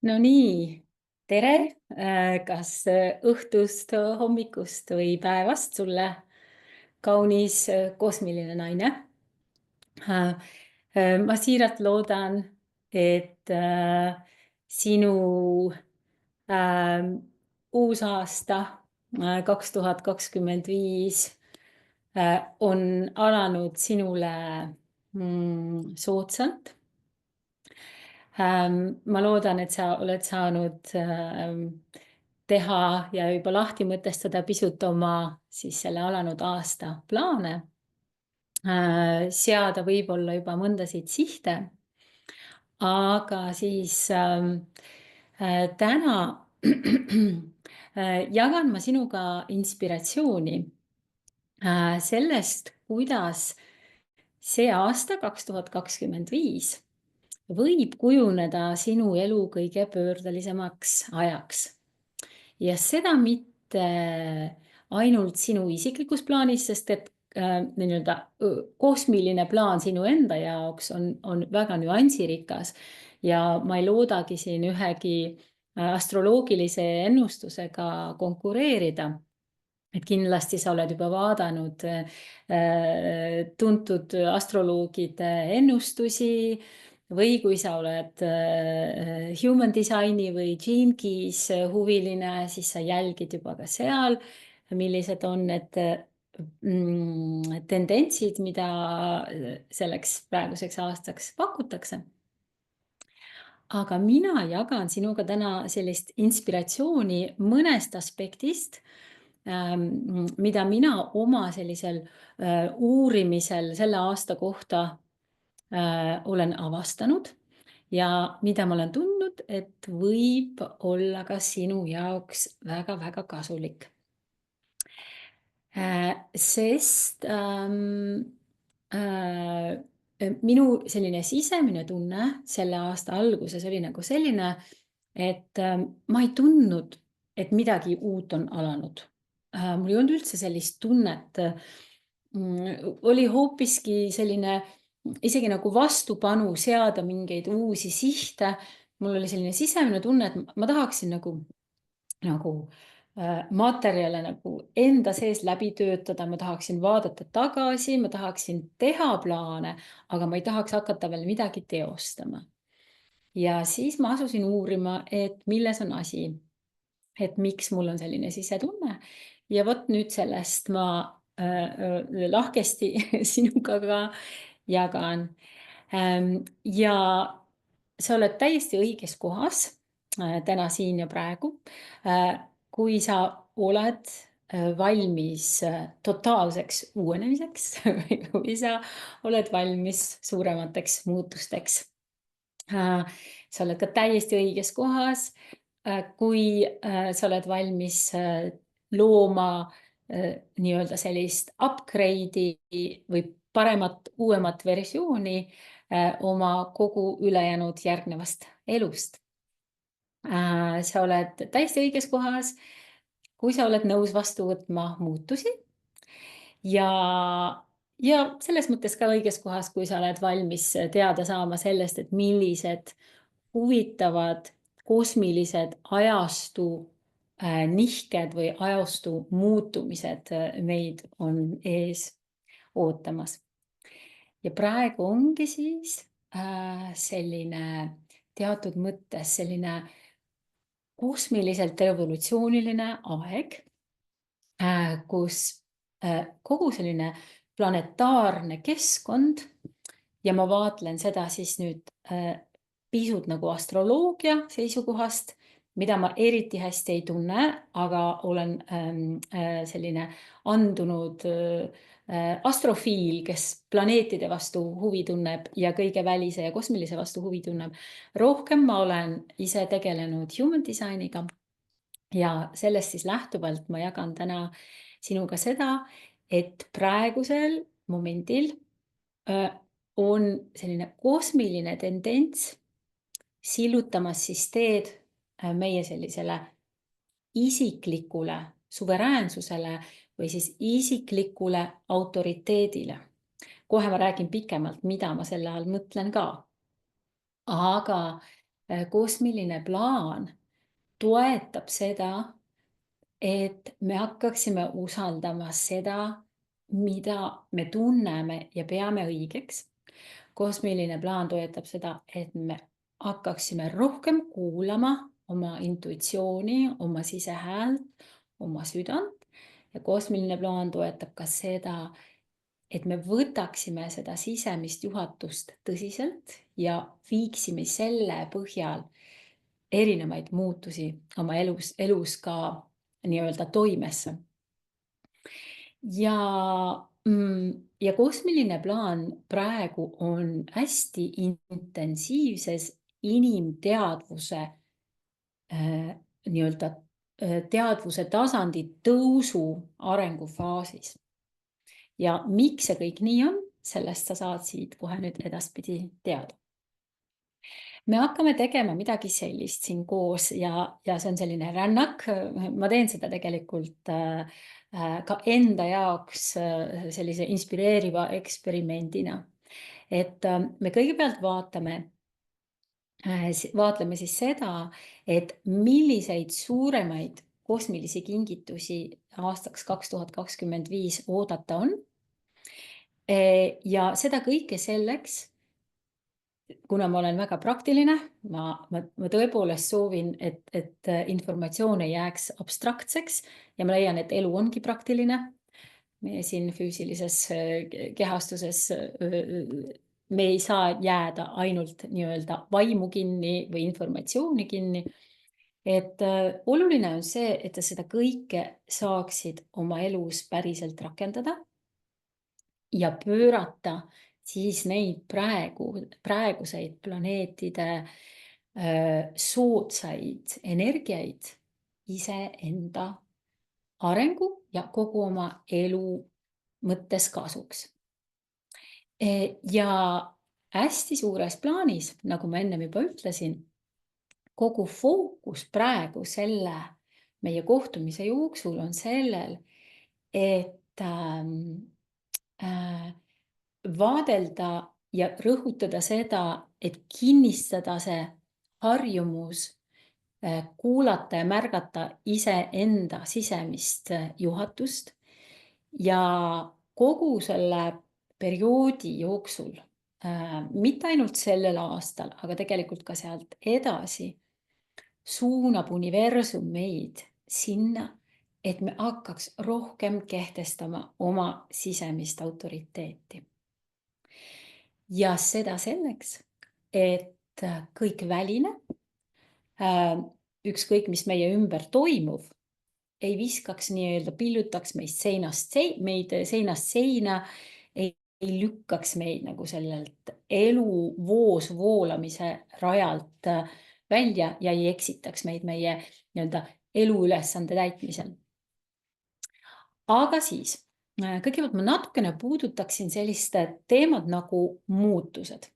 No nii, tere! Kas õhtust, hommikust või päevast sulle kaunis kosmiline naine? Ma siiralt loodan, et sinu uus aasta 2025 on alanud sinule soodsalt. Ma loodan, et sa oled saanud teha ja juba lahti mõtestada pisut oma selle alanud aasta plaane, seada võib-olla juba mõndasid sihte, aga siis täna jagan ma sinuga inspiratsiooni sellest, kuidas see aasta 2025 võib kujuneda sinu elu kõige pöördelisemaks ajaks. Ja seda mitte ainult sinu isiklikus plaanis, sest et kosmiline plaan sinu enda jaoks on väga nüansirikas ja ma ei loodagi siin ühegi astroloogilise ennustusega konkureerida. Et kindlasti sa oled juba vaadanud tuntud astroloogide ennustusi või kui sa oled human designi või Gene Keys huviline, siis sa jälgid juba ka seal, millised on need tendentsid, mida selleks praeguseks aastaks pakutakse. Aga mina jagan sinuga täna sellist inspiratsiooni mõnest aspektist, mida mina oma sellisel uurimisel selle aasta kohta olen avastanud ja mida ma olen tundnud, et võib olla ka sinu jaoks väga-väga kasulik. Sest minu selline sisemine tunne selle aasta alguses oli nagu selline, et ma ei tundnud, et midagi uut on alanud. Mul ei olnud üldse sellist tunnet. Oli hoopiski selline isegi nagu vastupanu seada mingeid uusi sihte. Mul oli selline sisemine tunne, et ma tahaksin nagu materjale nagu enda sees läbi töötada, ma tahaksin vaadata tagasi, ma tahaksin teha plaane, aga ma ei tahaks hakata veel midagi teostama. Ja siis ma asusin uurima, et milles on asi, et miks mul on selline sisetunne. Ja vot nüüd sellest ma lahkesti sinuga ka jagan. Ja sa oled täiesti õiges kohas täna siin ja praegu. Kui sa oled valmis totaalseks uuenemiseks või kui sa oled valmis suuremateks muutusteks. Sa oled ka täiesti õiges kohas, kui sa oled valmis looma nii-öelda sellist upgrade'i või paremat, uuemat versiooni oma kogu ülejäänud järgnevast elust. Sa oled täiesti õiges kohas, kui sa oled nõus vastu võtma muutusi ja selles mõttes ka õiges kohas, kui sa oled valmis teada saama sellest, et millised huvitavad kosmilised ajastu nihked või ajastu muutumised meid on ees ootamas. Ja praegu ongi siis selline teatud mõttes selline kosmiliselt revolutsiooniline aeg, kus kogu selline planetaarne keskkond ja ma vaatlen seda siis nüüd pisut nagu astroloogia seisukohast, mida ma eriti hästi ei tunne, aga olen selline andunud astrofiil, kes planeetide vastu huvi tunneb ja kõige välise ja kosmilise vastu huvi tunneb. Rohkem ma olen ise tegelenud human designiga ja sellest siis lähtuvalt ma jagan täna sinuga seda, et praegusel momendil on selline kosmiline tendents sillutamas siis teed meie sellisele isiklikule suveräänsusele või siis isiklikule autoriteedile. Kohe ma räägin pikemalt, mida ma selle all mõtlen ka. Aga kosmiline plaan toetab seda, et me hakkaksime usaldama seda, mida me tunneme ja peame õigeks. Kosmiline plaan toetab seda, et me hakkaksime rohkem kuulama oma intuitsiooni, oma sisehäält, oma südant. Ja kosmiline plaan toetab ka seda, et me võtaksime seda sisemist juhatust tõsiselt ja viiksime selle põhjal erinevaid muutusi oma elus ka nii-öelda toimesse. Ja kosmiline plaan praegu on hästi intensiivses inimteadvuse nii-öelda teadvuse tasandi tõusu arengufaasis. Ja miks see kõik nii on, sellest sa saad siit kohe nüüd edaspidi teada. Me hakkame tegema midagi sellist siin koos ja see on selline rännak. Ma teen seda tegelikult ka enda jaoks sellise inspireeriva eksperimendina. Et me kõigepealt vaatleme siis seda, et milliseid suuremaid kosmilisi kingitusi aastaks 2025 oodata on. Ja seda kõike selleks, kuna ma olen väga praktiline, ma tõepoolest soovin, et informatsioon ei jääks abstraktseks ja ma leian, et elu ongi praktiline. Meie siin füüsilises kehastuses me ei saa jääda ainult nii-öelda vaimu kinni või informatsiooni kinni. Et oluline on see, et sa seda kõike saaksid oma elus päriselt rakendada ja pöörata siis neid praeguseid planeetide soodsaid energiaid iseenda arengu ja kogu oma elu mõttes kasuks. Ja hästi suures plaanis, nagu ma ennem juba ütlesin, kogu fookus praegu selle meie kohtumise jooksul on sellel, et vaadelda ja rõhutada seda, et kinnistada see harjumus kuulata ja märgata iseenda sisemist juhatust ja kogu selle perioodi jooksul, mitte ainult sellel aastal, aga tegelikult ka sealt edasi, suunab universum meid sinna, et me hakkaks rohkem kehtestama oma sisemist autoriteeti. Ja seda selleks, et kõik väline, ükskõik mis meie ümber toimuv, ei viskaks nii-öelda, pillutaks meid seinast seina, ei lükkaks meid nagu sellelt elu voos voolamise rajalt välja ja ei eksitaks meid meie nii-öelda eluülesande täitmisel. Aga siis kõigepealt ma natukene puudutaksin sellist teemat nagu muutused.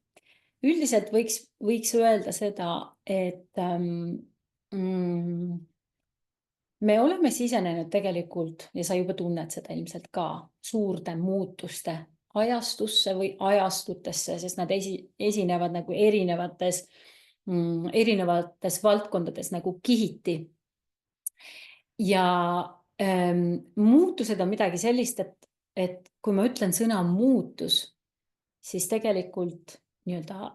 Üldiselt võiks öelda seda, et me oleme sisenenud tegelikult, ja sa juba tunned seda ilmselt ka, suurde muutuste ajastusse või ajastutesse, sest nad esinevad nagu erinevates valdkondades nagu kihiti. Ja muutused on midagi sellist, et kui ma ütlen sõna muutus, siis tegelikult nii-öelda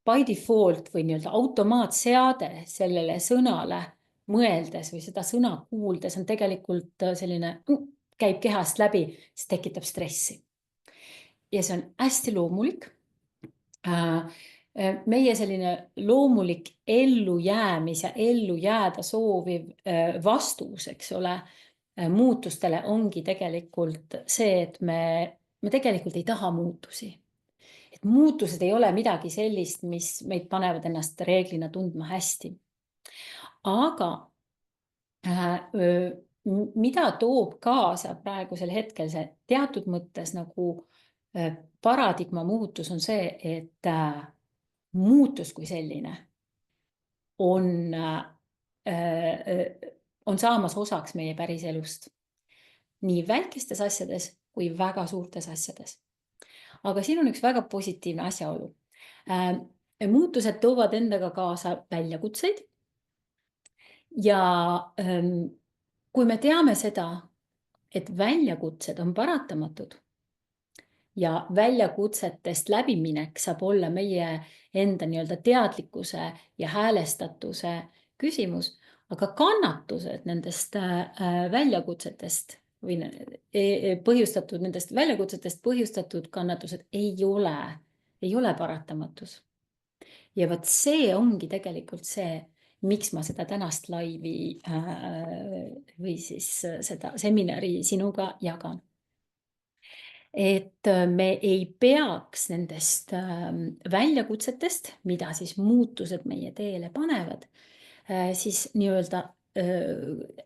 by default või nii-öelda automaatseade sellele sõnale mõeldes või seda sõna kuuldes on tegelikult selline, käib kehast läbi, see tekitab stressi. Ja see on hästi loomulik. Meie selline loomulik ellujäämis ja ellujääda sooviv vastus, eks ole, muutustele ongi tegelikult see, et me tegelikult ei taha muutusi. Et muutused ei ole midagi sellist, mis meid panevad ennast reeglina tundma hästi. Aga mida toob kaasa praegusel hetkel see teatud mõttes nagu paradigma muutus on see, et muutus kui selline on saamas osaks meie päriselust. Nii väikestes asjades kui väga suurtes asjades. Aga siin on üks väga positiivne asjaolu. muutused toovad endaga kaasa väljakutseid ja kui me teame seda, et väljakutsed on paratamatud ja väljakutsetest läbiminek saab olla meie enda nii-öelda teadlikkuse ja häälestatuse küsimus, aga kannatused nendest väljakutsetest või nendest väljakutsetest põhjustatud kannatused ei ole paratamatus. Ja vot see ongi tegelikult see, miks ma seda tänast laivi või siis seda seminari sinuga jagan. Et me ei peaks nendest väljakutsetest, mida siis muutused meie teele panevad, siis nii-öelda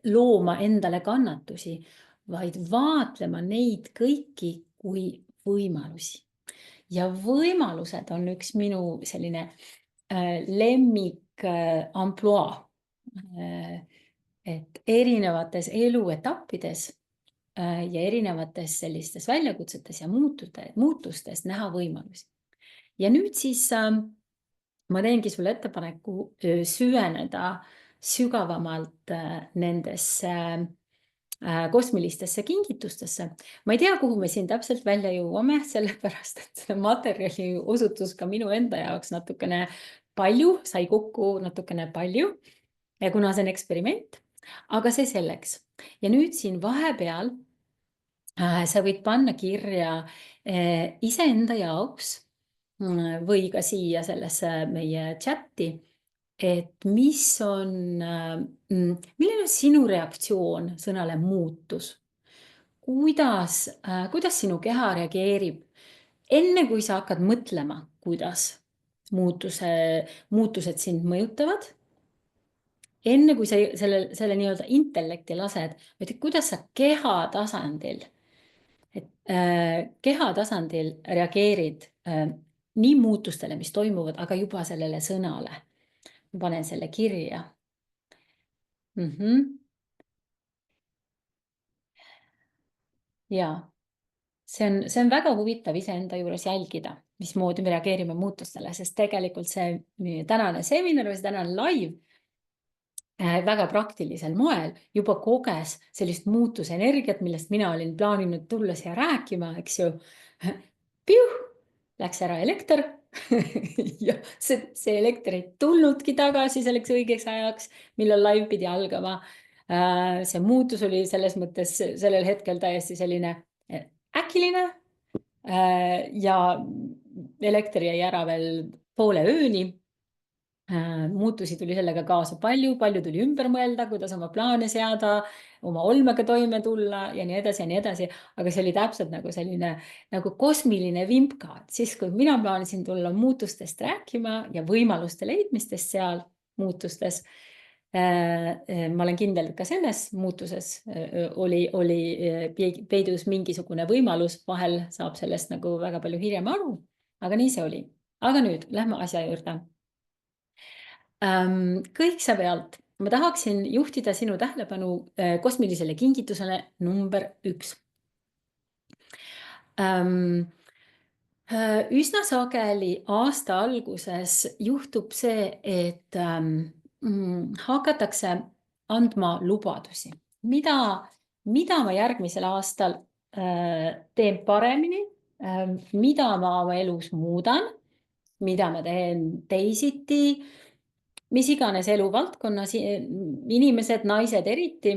looma endale kannatusi, vaid vaatlema neid kõiki kui võimalusi. Ja võimalused on üks minu selline lemmik ampluaa. Et erinevates eluetappides ja erinevates sellistes väljakutsetes ja muutustes näha võimalusi. Ja nüüd siis ma teengi sulle ettepaneku süveneda sügavamalt nendesse kosmilistesse kingitustesse. Ma ei tea, kuhu me siin täpselt välja jõuame, sellepärast et selle materjali osutus ka minu enda jaoks natukene palju, sai kokku natukene palju, ja kuna see on eksperiment, aga see selleks. Ja nüüd siin vahepeal sa võid panna kirja iseenda jaoks või ka siia sellesse meie chati, et milline on sinu reaktsioon sõnale muutus? Kuidas sinu keha reageerib enne, kui sa hakkad mõtlema, kuidas muutused sind mõjutavad? Enne, kui sa selle nii-öelda intellekti lased, et kuidas sa keha tasandil reageerid nii muutustele, mis toimuvad, aga juba sellele sõnale. Ma panen selle kirja. Ja see on väga huvitav iseenda juures jälgida, mismoodi me reageerime muutustele, sest tegelikult see tänane seminar või see tänane live väga praktilisel moel juba koges sellist muutusenergiat, millest mina olin plaaninud tulla siia rääkima, eks ju. Piuh, läks ära elekter ja see elekter ei tulnudki tagasi selleks õigeks ajaks, millal live pidi algama. See muutus oli selles mõttes sellel hetkel täiesti selline äkiline ja elekter jäi ära veel poole ööni. Muutusi tuli sellega kaasa palju tuli ümber mõelda, kuidas oma plaane seada, oma olmega toime tulla ja nii edasi ja nii edasi. Aga see oli täpselt nagu selline nagu kosmiline vimka. Siis, kui mina plaanisin tulla muutustest rääkima ja võimaluste leidmistest seal muutustes, ma olen kindel, et ka selles muutuses oli peidus mingisugune võimalus. Vahel saab sellest nagu väga palju hiljem aru, aga nii see oli. Aga nüüd lähme asja juurde. Kõigepealt ma tahaksin juhtida sinu tähelepanu kosmilisele kingitusele number 1. Üsna sageli aasta alguses juhtub see, et hakatakse andma lubadusi, mida ma järgmisel aastal teen paremini, mida ma oma elus muudan, mida ma teen teisiti, mis iganes eluvaldkonnas inimesed, naised eriti,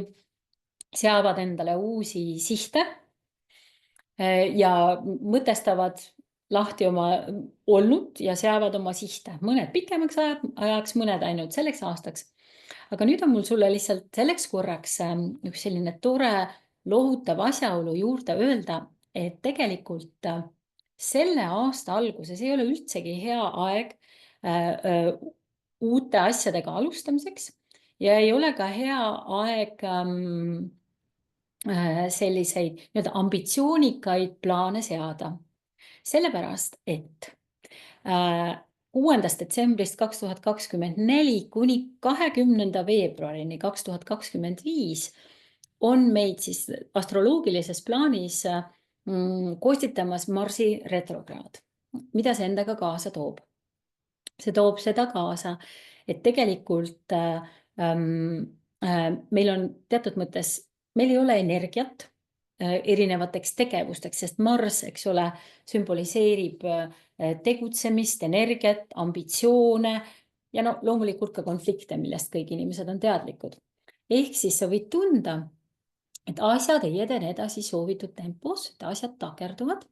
seavad endale uusi sihte ja mõtestavad lahti oma olnud ja seavad oma sihte. Mõned pikemaks ajaks, mõned ainult selleks aastaks. Aga nüüd on mul sulle lihtsalt selleks korraks üks selline tore lohutav asjaolu juurde öelda, et tegelikult selle aasta alguses ei ole üldsegi hea aeg uute asjadega alustamiseks ja ei ole ka hea aeg selliseid ambitsioonikaid plaane seada. Sellepärast, et 6. detsembrist 2024 kuni 20. veebruarini 2025 on meid siis astroloogilises plaanis kostitamas Marsi retrograad. Mida see endaga kaasa toob? see toob seda kaasa, et tegelikult meil on teatud mõttes, meil ei ole energiat erinevateks tegevusteks, sest Mars, eks ole, sümboliseerib tegutsemist, energiat, ambitsioone ja no loomulikult ka konflikte, millest kõik inimesed on teadlikud. Ehk siis sa võid tunda, et asjad ei edene edasi soovitud tempos, et asjad takerduvad.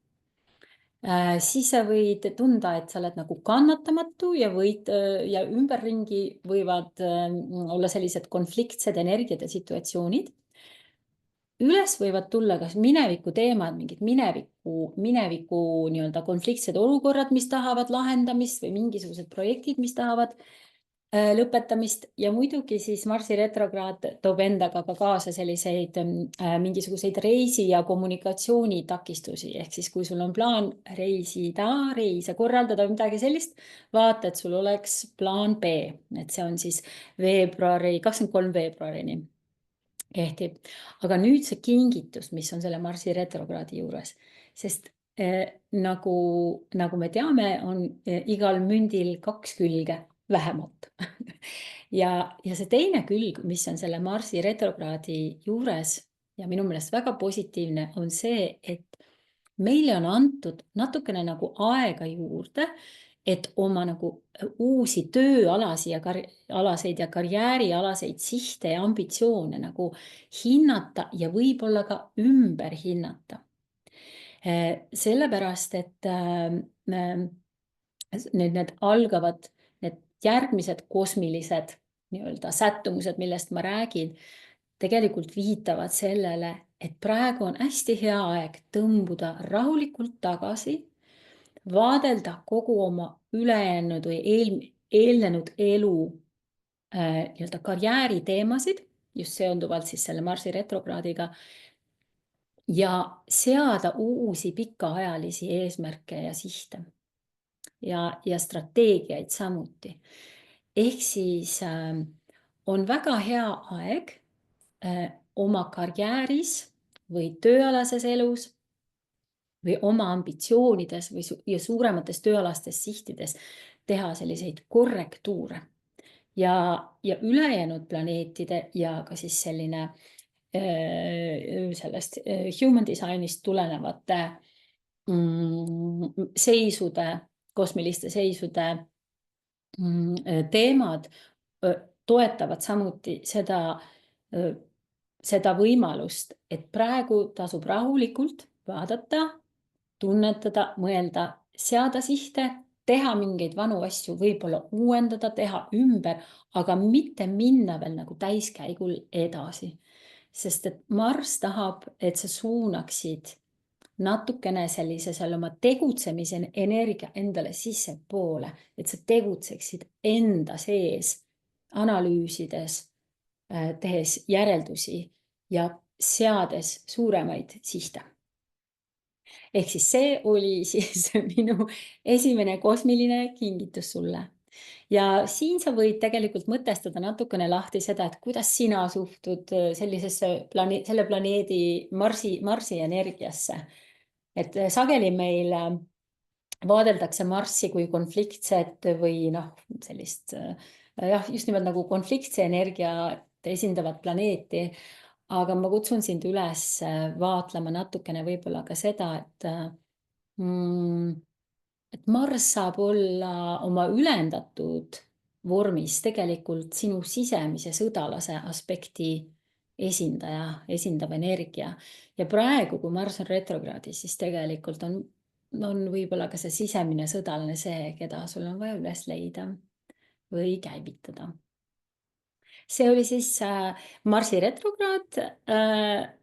Siis sa võid tunda, et sa oled nagu kannatamatu ja ja ümberringi võivad olla sellised konfliktsed energiad ja situatsioonid. Üles võivad tulla kas mineviku teemad, mingid mineviku nii-öelda konfliktsed olukorrad, mis tahavad lahendamist või mingisugused projektid, mis tahavad lõpetamist ja muidugi siis Marsi retrokraad toob endaga ka kaasa selliseid mingisuguseid reisi ja kommunikatsiooni takistusi. Ehk siis, kui sul on plaan reise korraldada või midagi sellist, vaata, et sul oleks plaan B. Et see on siis 23. veebruarini kehtib. Aga nüüd see kingitus, mis on selle Marsi retrokraadi juures, sest nagu me teame, on igal mündil 2 külge vähemalt. ja see teine külg, mis on selle Marsi retrokraadi juures ja minu meelest väga positiivne, on see, et meile on antud natukene nagu aega juurde, et oma nagu uusi tööalaseid ja karjäärialaseid sihte ja ambitsioone nagu hinnata ja võib-olla ka ümber hinnata. Sellepärast, et need algavad, need järgmised kosmilised nii-öelda sättumused, millest ma räägin, tegelikult viitavad sellele, et praegu on hästi hea aeg tõmbuda rahulikult tagasi, vaadelda kogu oma ülejäänud või eelnenud elu nii-öelda karjääri teemasid, just seonduvalt siis selle Marsi retrokraadiga, ja seada uusi pikaajalisi eesmärke ja sihte ja strateegiaid samuti. Ehk siis on väga hea aeg oma karjääris või tööalases elus või oma ambitsioonides ja suuremates tööalastes sihtides teha selliseid korrektuure. Ja ülejäänud planeetide ja ka siis selline sellest human designist tulenevate seisude, kosmiliste seisude teemad toetavad samuti seda võimalust, et praegu tasub rahulikult vaadata, tunnetada, mõelda, seada sihte, teha mingeid vanu asju, võib-olla uuendada, teha ümber, aga mitte minna veel nagu täiskäigul edasi. Sest et Mars tahab, et sa suunaksid natukene sellise seal oma tegutsemise energia endale sissepoole, et sa tegutseksid enda sees, analüüsides, tehes järeldusi ja seades suuremaid sihte. Ehk siis see oli siis minu esimene kosmiline kingitus sulle. Ja siin sa võid tegelikult mõtestada natukene lahti seda, et kuidas sina suhtud sellisesse selle planeedi Marsi energiasse. Et sageli meil vaadeldakse Marssi kui konfliktset või sellist, just nimelt nagu konfliktse energiat esindavat planeeti. Aga ma kutsun sind üles vaatlema natukene võib-olla ka seda, et Mars saab olla oma ülendatud vormis tegelikult sinu sisemise sõdalase aspekti esindav energia. Ja praegu, kui Mars on retrokraadis, siis tegelikult on võib-olla ka see sisemine sõdalane see, keda sul on vaja üles leida või käivitada. See oli siis Marsi retrokraad,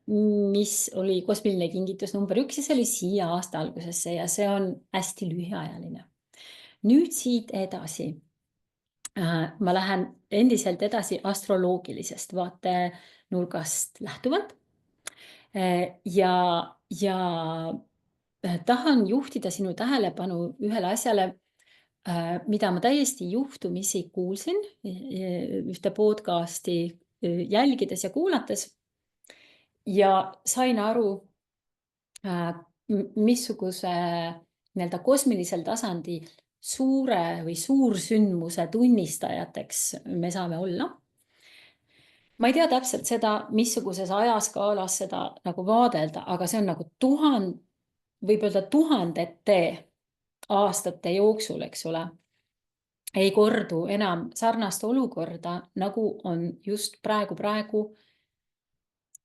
mis oli kosmiline kingitus number 1 ja see oli siia aasta algusesse ja see on hästi lühiajaline. Nüüd siit edasi. Ma lähen endiselt edasi astroloogilisest vaatenurgast lähtuvalt ja tahan juhtida sinu tähelepanu ühele asjale, mida ma täiesti juhtumisi kuulsin ühte podcasti jälgides ja kuulates ja sain aru, missuguse nii-öelda kosmilisel tasandil suure või suursündmuse tunnistajateks me saame olla. Ma ei tea täpselt seda, missuguses ajaskaalas seda nagu vaadelda, aga see on nagu võib öelda tuhandete aastate jooksul, eks ole, ei kordu enam sarnast olukorda, nagu on just praegu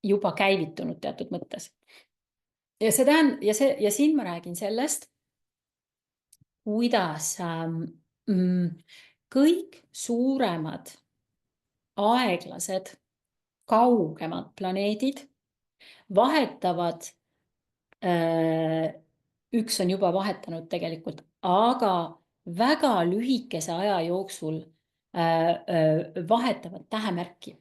juba käivitunud teatud mõttes. Ja siin ma räägin sellest, kuidas kõik suuremad, aeglased, kaugemad planeedid vahetavad, üks on juba vahetanud tegelikult, aga väga lühikese aja jooksul vahetavad tähemärki.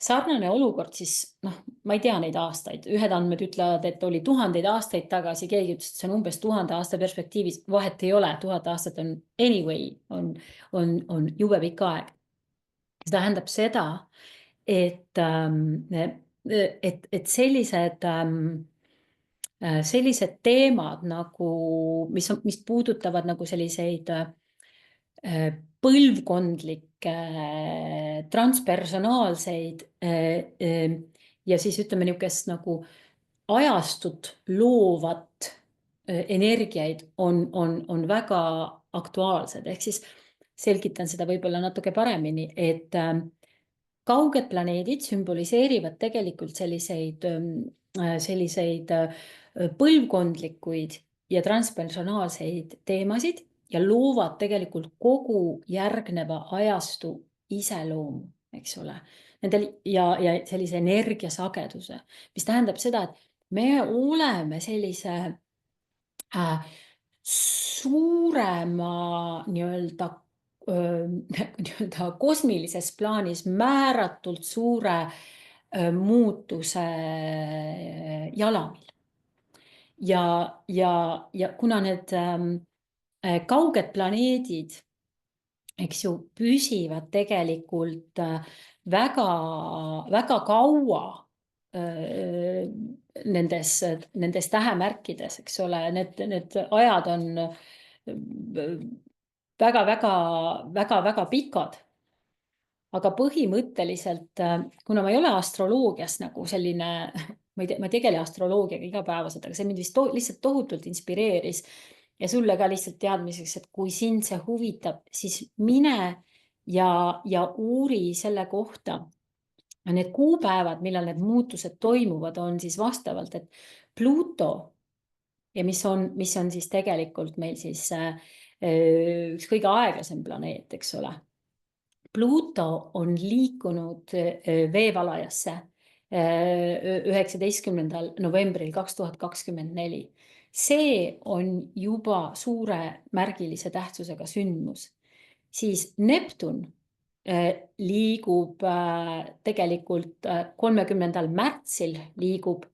Sarnane olukord siis, ma ei tea neid aastaid, ühed andmed ütlevad, et oli tuhandeid aastaid tagasi, keegi ütles, et see on umbes 1000 aasta perspektiivis, vahet ei ole, 1000 aastat on anyway, on jube pikk aeg. See tähendab seda, et sellised teemad nagu, mis puudutavad nagu selliseid põlvkondlikke, transpersonaalseid ja siis ütleme niisugust nagu ajastut loovat energiaid on väga aktuaalsed. Ehk siis selgitan seda võib-olla natuke paremini, et kauged planeedid sümboliseerivad tegelikult selliseid põlvkondlikuid ja transpersonaalseid teemasid ja loovad tegelikult kogu järgneva ajastu iseloomu, eks ole. Ja sellise energiasageduse, mis tähendab seda, et me oleme sellise suurema nii-öelda kosmilises plaanis määratult suure muutuse jalamil. Ja kuna need kauged planeedid, eks ju, püsivad tegelikult väga, väga kaua nendes tähemärkides, eks ole, need ajad on väga pikad. Aga põhimõtteliselt, kuna ma ei ole astroloogias nagu selline, ma ei tegele astroloogiaga igapäevaselt, aga see mind vist lihtsalt tohutult inspireeris ja sulle ka lihtsalt teadmiseks, et kui sind see huvitab, siis mine ja uuri selle kohta. Need kuupäevad, millal need muutused toimuvad, on siis vastavalt, et Pluto ja mis on siis tegelikult meil siis üks kõige aeglasem planeet, eks ole. Pluto on liikunud veevalajasse 19. novembril 2024. See on juba suure märgilise tähtsusega sündmus. Siis Neptun liigub tegelikult 30. märtsil liigub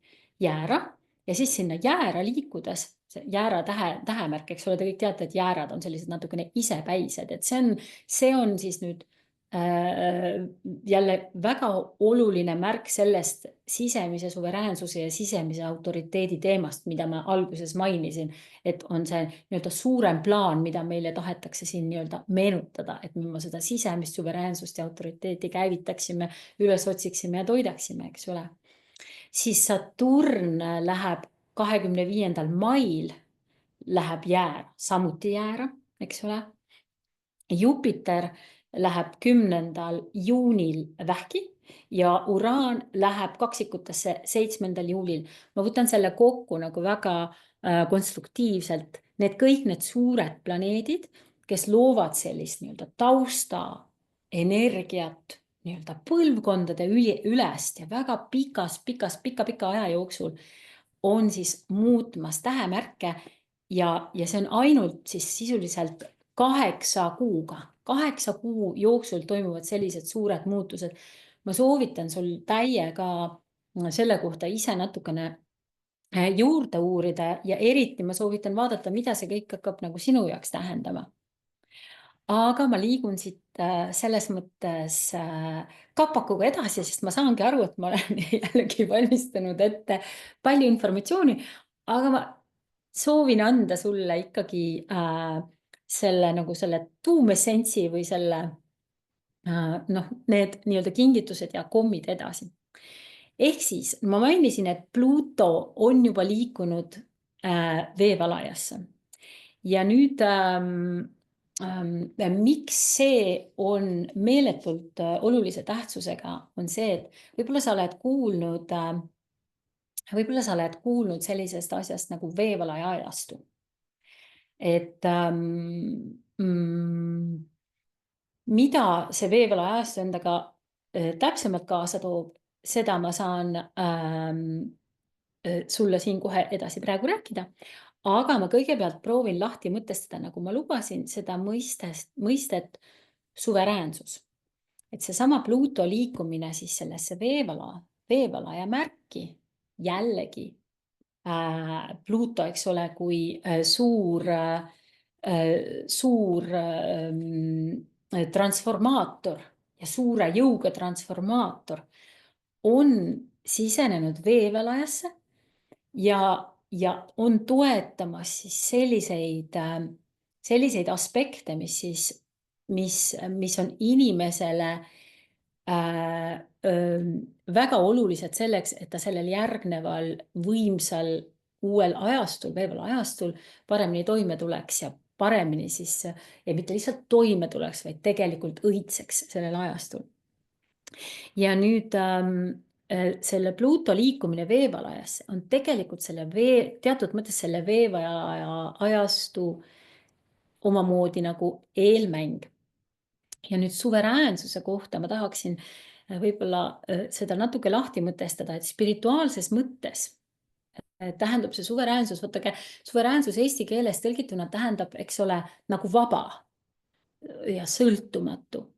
Jäära ja siis sinna Jäära liikudes, Jäära tähemärk, eks ole, te kõik teate, et jäärad on sellised natukene isepäised, et see on siis nüüd jälle väga oluline märk sellest sisemise suveräänsuse ja sisemise autoriteedi teemast, mida ma alguses mainisin, et on see nii-öelda suurem plaan, mida meile tahetakse siin nii-öelda meenutada, et me seda sisemist suveräänsust ja autoriteeti käivitaksime, üles otsiksime ja toidaksime, eks ole. Siis Saturn läheb 25. mail läheb Jäära, samuti Jäära, eks ole. Jupiter läheb 10. juunil Vähki ja Uraan läheb kaksikutesse 7. juulil. Ma võtan selle kokku nagu väga konstruktiivselt. Kõik need suured planeedid, kes loovad sellist nii-öelda tausta, energiat, nii-öelda põlvkondade ülest ja väga pika aja jooksul on siis muutmas tähemärke ja see on ainult siis sisuliselt 8 kuuga. 8 kuu jooksul toimuvad sellised suured muutused. Ma soovitan sul täiega selle kohta ise natukene juurde uurida ja eriti ma soovitan vaadata, mida see kõik hakkab nagu sinu jaoks tähendama. Aga ma liigun siit selles mõttes kapakuga edasi, sest ma saangi aru, et ma olen jällegi valmistanud ette palju informatsiooni, aga soovin anda sulle ikkagi selle nagu selle tuumessentsi või selle need nii-öelda kingitused ja kommid edasi. Ehk siis ma mainisin, et Pluto on juba liikunud veevalajasse. Ja nüüd miks see on meeletult olulise tähtsusega, on see, et võib-olla sa oled kuulnud sellisest asjast nagu veevalaja ajastu. Et mida see veevalaja ajastu endaga täpsemalt kaasa toob, seda ma saan sulle siin kohe edasi praegu rääkida. Aga ma kõigepealt proovin lahti mõtestada, nagu ma lubasin, seda mõistet suveräänsus. Et seesama Pluto liikumine siis sellesse veevalaja märki jällegi Pluto, eks ole, kui suur transformaator ja suure jõuga transformaator on sisenenud veevalajasse ja on toetamas siis selliseid aspekte, mis on inimesele väga olulised selleks, et ta sellel järgneval võimsal uuel ajastul, veevalaja ajastul paremini toime tuleks ja paremini siis, ja mitte lihtsalt toime tuleks, vaid tegelikult õitseks sellel ajastul. Ja nüüd selle Pluto liikumine veevalajasse on tegelikult teatud mõttes selle veevalaja ajastu omamoodi nagu eelmäng. Ja nüüd suveräänsuse kohta ma tahaksin võib-olla seda natuke lahti mõtestada, et spirituaalses mõttes tähendab see suveräänsus, võtage, suveräänsus eesti keeles tõlgituna tähendab, eks ole, nagu vaba ja sõltumatu.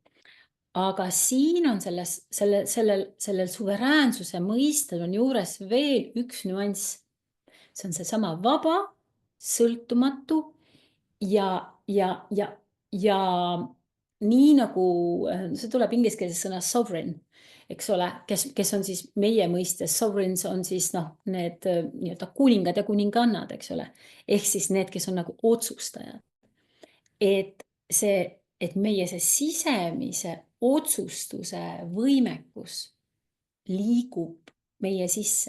Aga siin on sellel suveräänsuse mõistel on juures veel üks nüanss. See on seesama vaba, sõltumatu ja nii nagu see tuleb ingliskeelses sõna sovereign, eks ole, kes on siis meie mõistes, sovereigns on siis need nii-öelda kuningad ja kuningannad, eks ole, ehk siis need, kes on nagu otsustajad. Et meie see sisemise otsustuse võimekus liigub meie sisse.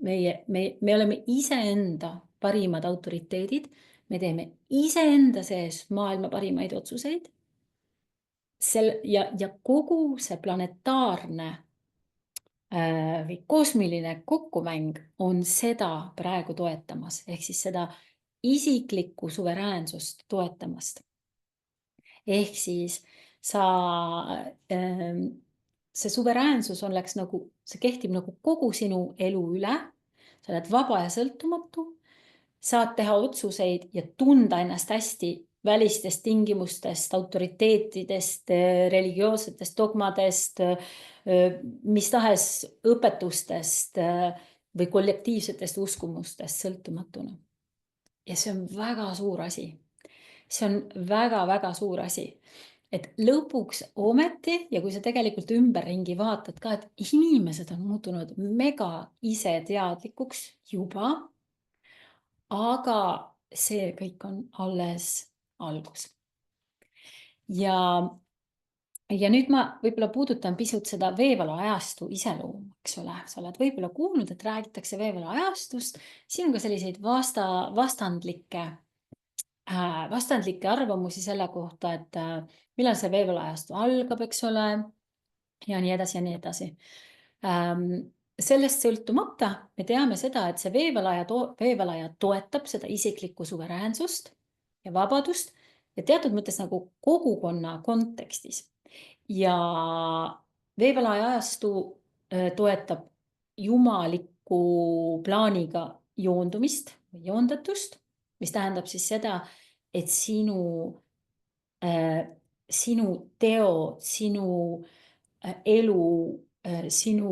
Me oleme iseenda parimad autoriteedid, me teeme iseenda sees maailma parimaid otsuseid. Ja kogu see planetaarne või kosmiline kokkumäng on seda praegu toetamas, ehk siis seda isiklikku suveräänsust toetamast. Ehk siis see suveräänsus see kehtib nagu kogu sinu elu üle, sa oled vaba ja sõltumatu, saad teha otsuseid ja tunda ennast hästi välistest tingimustest, autoriteetidest, religioossetest dogmadest, mis tahes õpetustest või kollektiivsetest uskumustest sõltumatuna. Ja see on väga suur asi. See on väga-väga suur asi. Et lõpuks ometi, ja kui sa tegelikult ümberringi vaatad ka, et inimesed on muutunud mega ise teadlikuks juba, aga see kõik on alles algus. Ja nüüd ma võib-olla puudutan pisut seda veevalaja ajastu iseloomu, eks ole. Sa oled võib-olla kuulnud, et räägitakse veevalaja ajastust. Siin on ka selliseid vastandlikke arvamusi selle kohta, et millal see veevalaja ajastu algab, eks ole, ja nii edasi ja nii edasi. Sellest sõltumata me teame seda, et see veevalaja toetab seda isiklikku suveräänsust ja vabadust ja teatud mõttes nagu kogukonna kontekstis. Ja veevalaja ajastu toetab jumaliku plaaniga joondumist või joondatust, mis tähendab siis seda, et sinu teod, sinu elu, sinu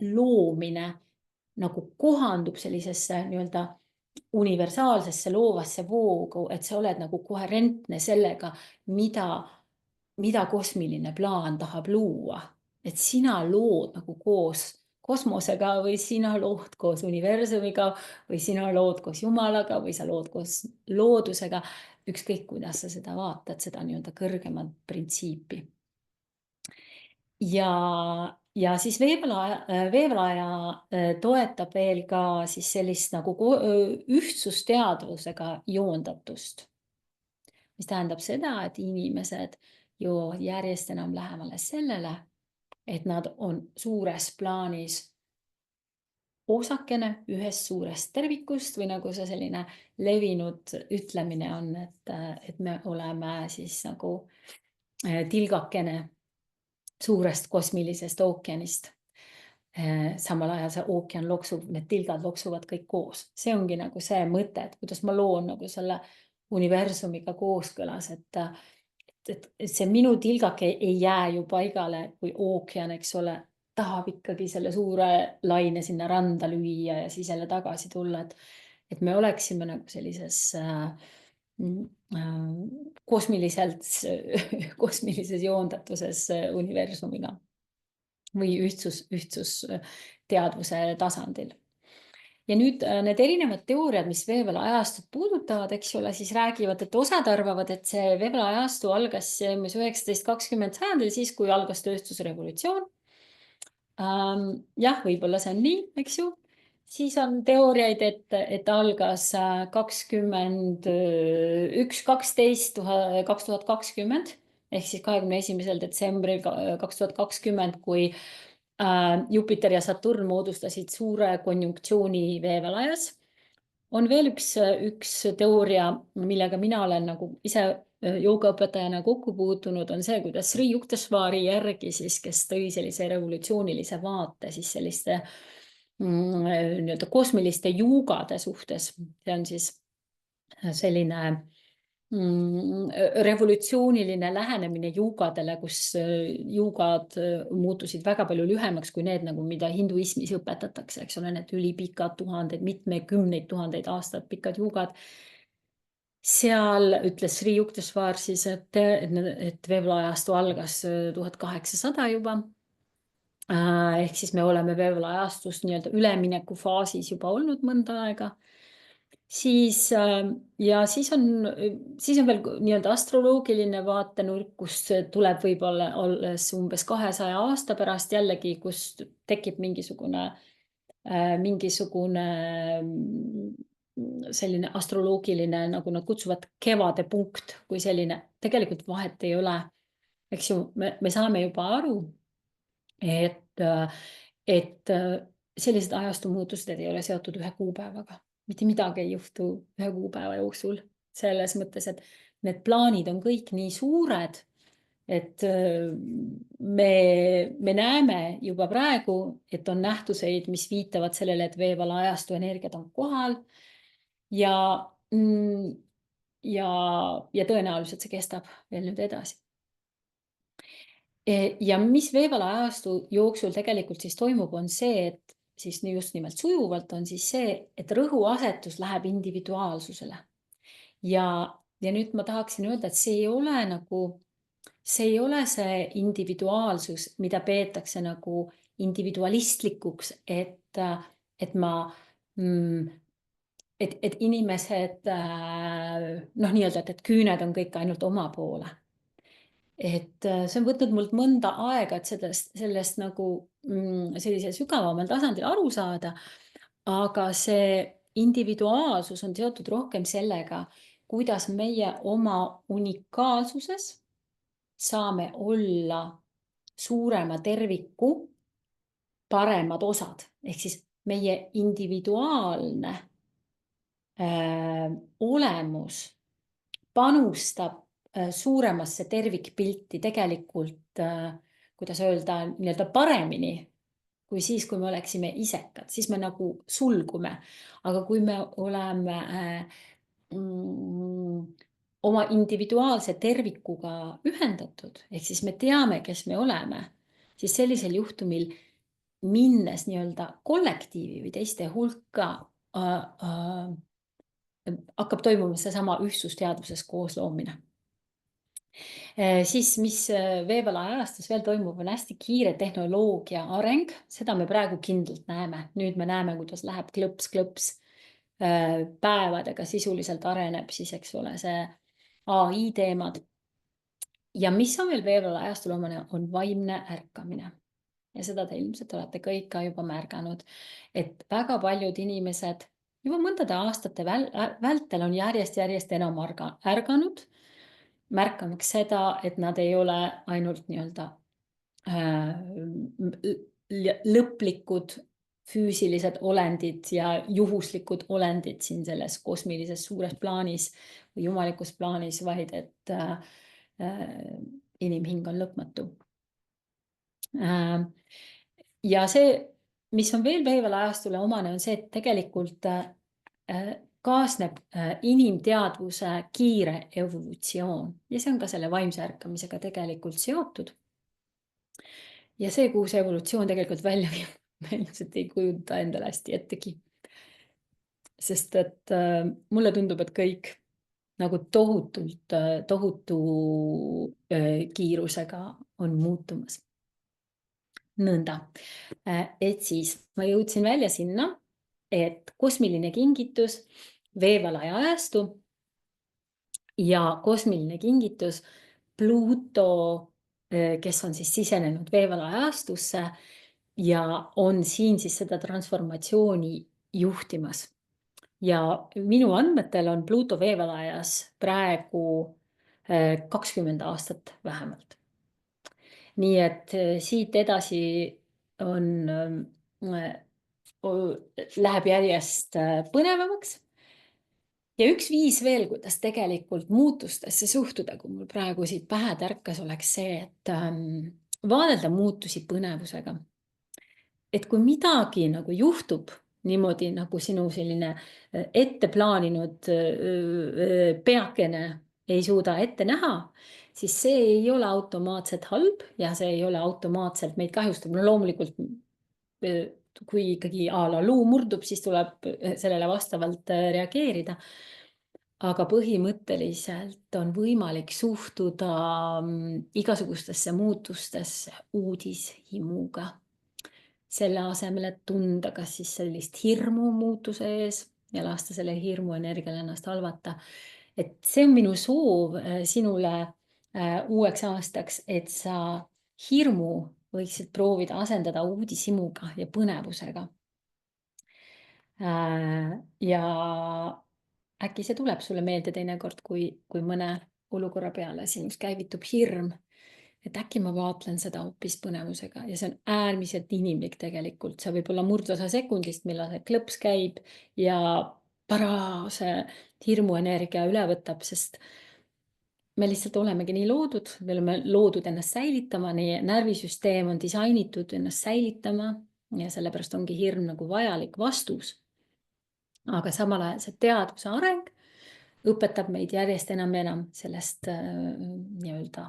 loomine nagu kohandub sellisesse nii-öelda universaalsesse loovasse voogu, et sa oled nagu koherentne sellega, mida kosmiline plaan tahab luua. Et sina lood nagu koos kosmosega või sina lood koos universumiga või sina lood koos Jumalaga või sa lood koos loodusega, ükskõik kuidas sa seda vaatad, seda nii-öelda kõrgemat printsiipi. Ja siis veevalaja toetab veel ka siis sellist nagu ühtsusteadvusega joondatust, mis tähendab seda, et inimesed jõuavad järjest enam lähemale sellele, et nad on suures plaanis osakene ühest suurest tervikust või nagu see selline levinud ütlemine on, et me oleme siis nagu tilgakene suurest kosmilisest ookeanist. Samal ajal see ookean loksub, need tilgad loksuvad kõik koos. See ongi nagu see mõte, et kuidas ma loon nagu selle universumiga kooskõlas, et see minu tilgake ei jää ju paigale, kui ookean, eks ole, tahab ikkagi selle suure laine sinna randa lüüa ja siis jälle tagasi tulla, et me oleksime nagu sellises kosmilises joondatuses universumiga või ühtsus teadvuse tasandil. Ja nüüd need erinevad teooriad, mis veevalaajastut puudutavad, eks ole, siis räägivad, et osad arvavad, et see veevalaajastu algas 19-20 sajandil, siis kui algas tööstusrevolutsioon. Jah, võib-olla see on nii, eks ju. Siis on teooriaid, et algas 2020 ehk siis 21. detsembril 2020, kui Jupiter ja Saturn moodustasid suure konjunktsiooni veevalajas. On veel üks teooria, millega mina olen nagu ise joogaõpetajana kokku puutunud, on see, kuidas Sri Yukteswari järgi siis, kes tõi sellise revolutsioonilise vaate siis selliste nii-öelda kosmiliste juugade suhtes. See on siis selline revolutsiooniline lähenemine juugadele, kus juugad muutusid väga palju lühemaks kui need, nagu mida hinduismis õpetatakse, eks ole, need ülipikad tuhandeid, mitmekümneid tuhandeid aastad pikad juugad. Seal ütles Sri Yukteswar siis, et veevlaajastu algas 1800 juba. Ehk siis me oleme veevlaajastust nii-öelda ülemineku faasis juba olnud mõnda aega. Siis on veel nii-öelda astroloogiline vaatenurk, kus tuleb võib-olla olles umbes 200 aasta pärast jällegi, kus tekib mingisugune selline astroloogiline, nagu nad kutsuvad, kevade punkt, kui selline, tegelikult vahet ei ole. Eks ju, me saame juba aru, et sellised ajastumuutused ei ole seotud ühe kuupäevaga. Mitte midagi ei juhtu ühe kuupäeva jooksul. Selles mõttes, et need plaanid on kõik nii suured, et me näeme juba praegu, et on nähtuseid, mis viitavad sellele, et veevalaajastu energiad on kohal ja tõenäoliselt see kestab veel nüüd edasi. Ja mis veevalaajastu jooksul tegelikult siis toimub, on see, et siis just nimelt sujuvalt on siis see, et rõhuasetus läheb individuaalsusele. Ja nüüd ma tahaksin öelda, et see ei ole see individuaalsus, mida peetakse nagu individualistlikuks, et inimesed nii-öelda, et küüned on kõik ainult oma poole. Et see on võtnud mult mõnda aega, et sellest nagu sellise sügavamal tasandil aru saada, aga see individuaalsus on seotud rohkem sellega, kuidas meie oma unikaalsuses saame olla suurema terviku paremad osad, ehk siis meie individuaalne olemus panustab suuremasse tervikpilti tegelikult, kuidas öelda, nii-öelda paremini kui siis, kui me oleksime isekad, siis me nagu sulgume. Aga kui me oleme oma individuaalse tervikuga ühendatud, ehk siis me teame, kes me oleme, siis sellisel juhtumil minnes nii-öelda kollektiivi või teiste hulka hakkab toimuma seesama ühtsusteadvuses koosloomine. Siis, mis veevalla ajastus veel toimub, on hästi kiire tehnoloogia areng, seda me praegu kindlalt näeme. Nüüd me näeme, kuidas läheb klõps-klõps päevadega sisuliselt areneb siis, eks ole, see AI teemad. Ja mis on veel veevalla ajastul omane, on vaimne ärkamine. Ja seda te ilmselt olete kõik ka juba märganud, et väga paljud inimesed juba mõndade aastate vältel on järjest enam ärganud, märkamaks seda, et nad ei ole ainult nii-öelda lõplikud füüsilised olendid ja juhuslikud olendid siin selles kosmilises suures plaanis või jumalikus plaanis, vaid et inimhing on lõpmatu. Ja see, mis on veel veevalla ajastule omane, on see, et tegelikult kaasneb inimteadvuse kiire evolutsioon ja see on ka selle vaimse ärkamisega tegelikult seotud. Ja see, kuhu see evolutsioon tegelikult välja viib, me ilmselt ei kujuta endale hästi ettegi. Sest et mulle tundub, et kõik nagu tohutu kiirusega on muutumas. Nõnda, et siis ma jõudsin välja sinna, et kosmiline kingitus, veevalla ajastu ja kosmiline kingitus Pluto, kes on siis sisenenud veevalla ajastusse ja on siin siis seda transformatsiooni juhtimas. Ja minu andmetel on Pluto veevalla ajas praegu 20 aastat vähemalt. Nii et siit edasi on, läheb järjest põnevamaks. Ja üks viis veel, kuidas tegelikult muutustesse suhtuda, kui mul praegu siit pähe tärkas, oleks see, et vaadelda muutusi põnevusega. Et kui midagi nagu juhtub niimoodi, nagu sinu selline ette plaaninud peakene ei suuda ette näha, siis see ei ole automaatselt halb ja see ei ole automaatselt meid kahjustab. No loomulikult, kui ikkagi a la luu murdub, siis tuleb sellele vastavalt reageerida. Aga põhimõtteliselt on võimalik suhtuda igasugustesse muutustesse uudishimuga. Selle asemel, et tunda kas siis sellist hirmu muutuse ees ja lasta selle hirmu energial ennast halvata. Et see on minu soov sinule uueks aastaks, et sa hirmu võiksid proovida asendada uudishimuga ja põnevusega. Ja äkki see tuleb sulle meelde teinekord, kui mõne olukorra peale sinus käivitub hirm. Et äkki ma vaatlen seda hoopis põnevusega ja see on äärmiselt inimlik tegelikult. See võib olla murdosa sekundist, millal see klõps käib ja parase hirmuenergia üle võtab, sest me lihtsalt olemegi nii loodud, me oleme loodud ennast säilitama, nii närvisüsteem on disainitud ennast säilitama ja sellepärast ongi hirm nagu vajalik vastus. Aga samal ajal see teadvuse areng õpetab meid järjest enam ja enam sellest nii-öelda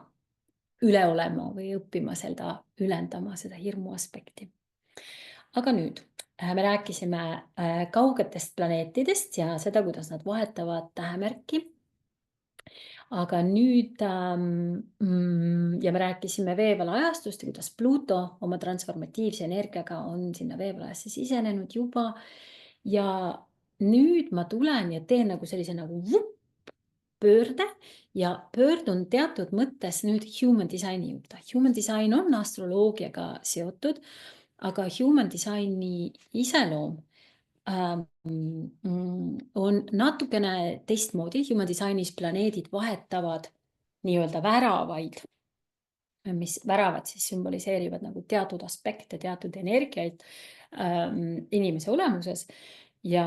üle olema või õppima seda ülendama, seda hirmu aspekti. Aga nüüd me rääkisime kaugetest planeetidest ja seda, kuidas nad vahetavad tähemärki. Aga nüüd ja me rääkisime veevalla ajastust ja kuidas Pluto oma transformatiivse energiaga on sinna veevalasse sisenenud juba. Ja nüüd ma tulen ja teen nagu sellise nagu pöörde ja pöördun teatud mõttes nüüd human designi juurde. Human design on astroloogiaga seotud, aga human designi iseloom on natukene teistmoodi. Human designis planeedid vahetavad nii-öelda väravaid, mis väravad siis sümboliseerivad nagu teatud aspekte, teatud energiaid inimese olemuses. Ja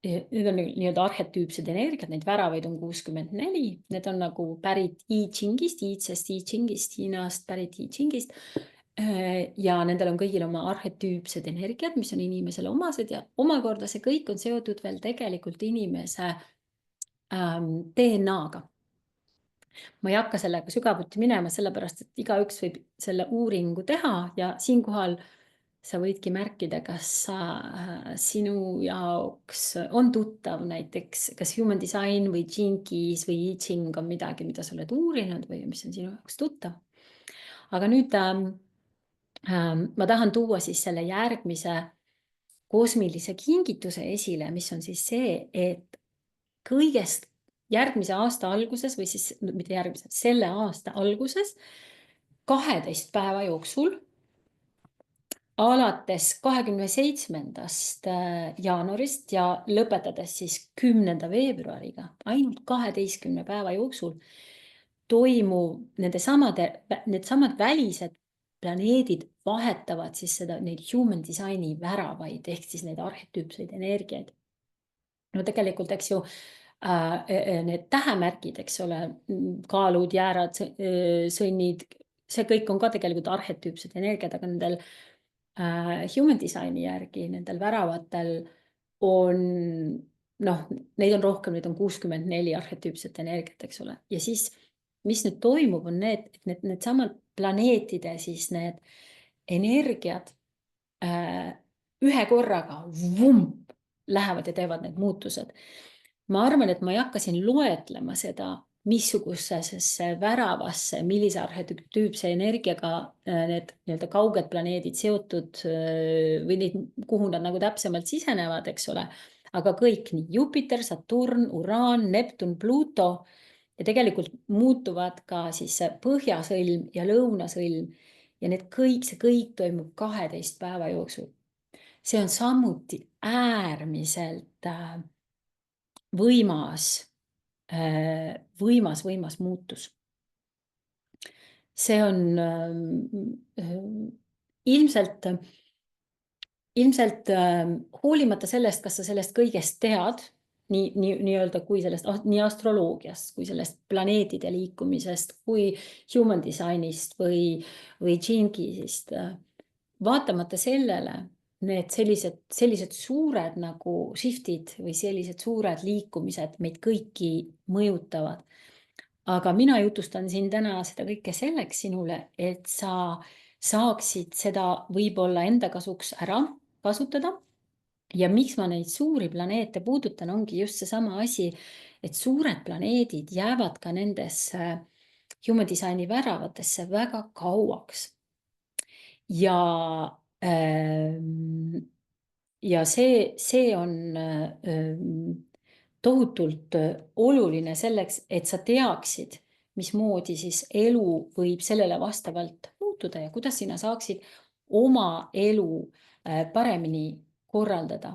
need on nii-öelda arhetüüpsed energiat, neid väravaid on 64. Need on nagu pärit I Chingist, iidsest I Chingist, Hiinast pärit I Chingist. Ja nendel on kõigil oma arhetüüpsed energiat, mis on inimesele omased ja omakorda see kõik on seotud veel tegelikult inimese DNA-ga. Ma ei hakka sellega sügavuti minema, sellepärast, et igaüks võib selle uuringu teha ja siinkohal sa võidki märkida, kas sinu jaoks on tuttav näiteks, kas human design või Gene Keys või I Ching on midagi, mida sa oled uurinud või mis on sinu jaoks tuttav. Aga nüüd ma tahan tuua siis selle järgmise kosmilise kingituse esile, mis on siis see, et kõigest järgmise aasta alguses või siis mitte järgmise, selle aasta alguses 12 päeva jooksul alates 27. jaanuarist ja lõpetades siis 10. veebruariga, ainult 12 päeva jooksul toimub needsamad välised planeedid vahetavad siis neid human designi väravaid ehk siis neid arhetüüpseid energiaid. No tegelikult, eks ju, need tähemärgid, eks ole, kaalud, jäärad, sõnnid, see kõik on ka tegelikult arhetüüpsed energiad, aga nendel human designi järgi, nendel väravatel on, neid on rohkem, neid on 64 arhetüüpset energiat, eks ole. Ja siis, mis nüüd toimub, on needsamad planeetide siis need energiad ühe korraga lähevad ja teevad need muutused. Ma arvan, et ma ei hakka siin loetlema seda, missugusesse väravasse, millise arhetüüpse energiaga need nii-öelda kauged planeedid seotud või neid, kuhu nad nagu täpsemalt sisenevad, eks ole. Aga kõik, nii Jupiter, Saturn, Uraan, Neptun, Pluto ja tegelikult muutuvad ka siis põhjasõlm ja lõunasõlm ja see kõik toimub 12 päeva jooksul. See on samuti äärmiselt võimas muutus. See on ilmselt hoolimata sellest, kas sa sellest kõigest tead, nii-öelda kui sellest, nii astroloogiast, kui sellest planeetide liikumisest, kui human designist või Gene Keysist, vaatamata sellele, need sellised suured nagu shiftid või sellised suured liikumised meid kõiki mõjutavad. Aga mina jutustan siin täna seda kõike selleks sinule, et sa saaksid seda võib-olla enda kasuks ära kasutada. Ja miks ma neid suuri planeete puudutan, ongi just seesama asi, et suured planeedid jäävad ka nendesse human designi väravatesse väga kauaks. Ja see on tohutult oluline selleks, et sa teaksid, mismoodi siis elu võib sellele vastavalt muutuda ja kuidas sina saaksid oma elu paremini korraldada.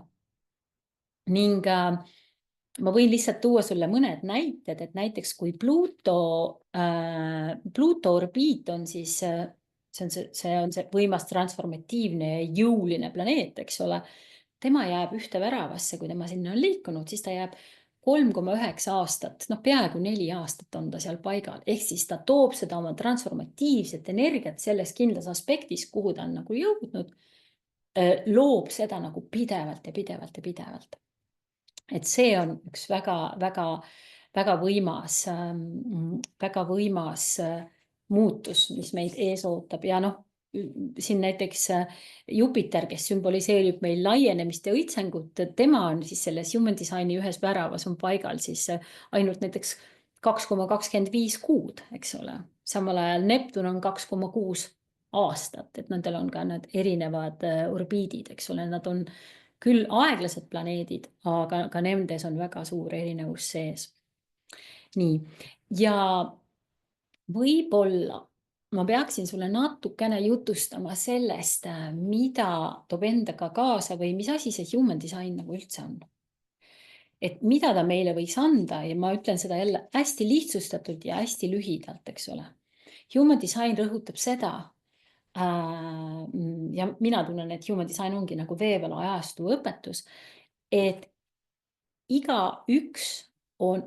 Ning ma võin lihtsalt tuua sulle mõned näited, et näiteks kui Pluto orbiit on siis, see on see võimas transformatiivne ja jõuline planeet, eks ole. Tema jääb ühte väravasse, kui tema sinna on liikunud, siis ta jääb 3,9 aastat, peaaegu 4 aastat on ta seal paigal. Ehk siis ta toob seda oma transformatiivset energiat selles kindlas aspektis, kuhu ta on nagu jõudnud, loob seda nagu pidevalt ja pidevalt ja pidevalt. Et see on üks väga võimas muutus, mis meid ees ootab ja siin näiteks Jupiter, kes sümboliseerib meil laienemist ja õitsengut, tema on siis selles human designi ühes väravas on paigal siis ainult näiteks 2,25 kuud, eks ole. Samal ajal Neptun on 2,6 aastat, et nendel on ka need erinevad orbiidid, eks ole, nad on küll aeglased planeedid, aga ka nendes on väga suur erinevus sees. Nii, ja võib-olla ma peaksin sulle natukene jutustama sellest, mida toob endaga kaasa või mis asi see human design nagu üldse on. Et mida ta meile võiks anda ja ma ütlen seda jälle hästi lihtsustatult ja hästi lühidalt, eks ole. Human design rõhutab seda, ja mina tunnen, et human design ongi nagu veevalo ajastu õpetus, et igaüks on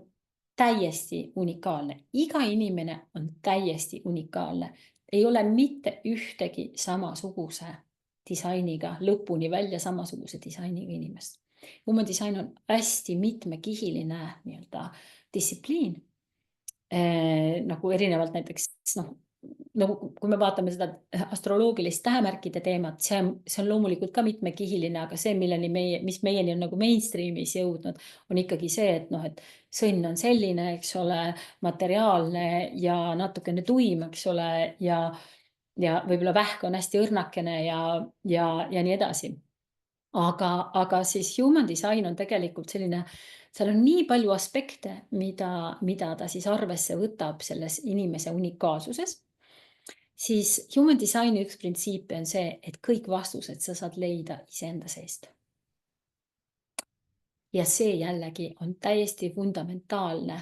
täiesti unikaalne. Iga inimene on täiesti unikaalne. Ei ole mitte ühtegi samasuguse disainiga, lõpuni välja samasuguse disainiga inimest. Human design on hästi mitmekihiline nii-öelda distsipliin. Nagu erinevalt näiteks kui me vaatame seda astroloogilist tähemärkide teemat, see on loomulikult ka mitmekihiline, aga see, mis meieni on nagu mainstreamis jõudnud, on ikkagi see, et sõnn on selline, eks ole, materiaalne ja natukene tuim, eks ole, ja võib-olla vähk on hästi õrnakene ja nii edasi. Aga siis human design on tegelikult selline, seal on nii palju aspekte, mida ta siis arvesse võtab selles inimese unikaalsuses. Siis human designi üks printsiipe on see, et kõik vastused sa saad leida iseenda seest. Ja see jällegi on täiesti fundamentaalne.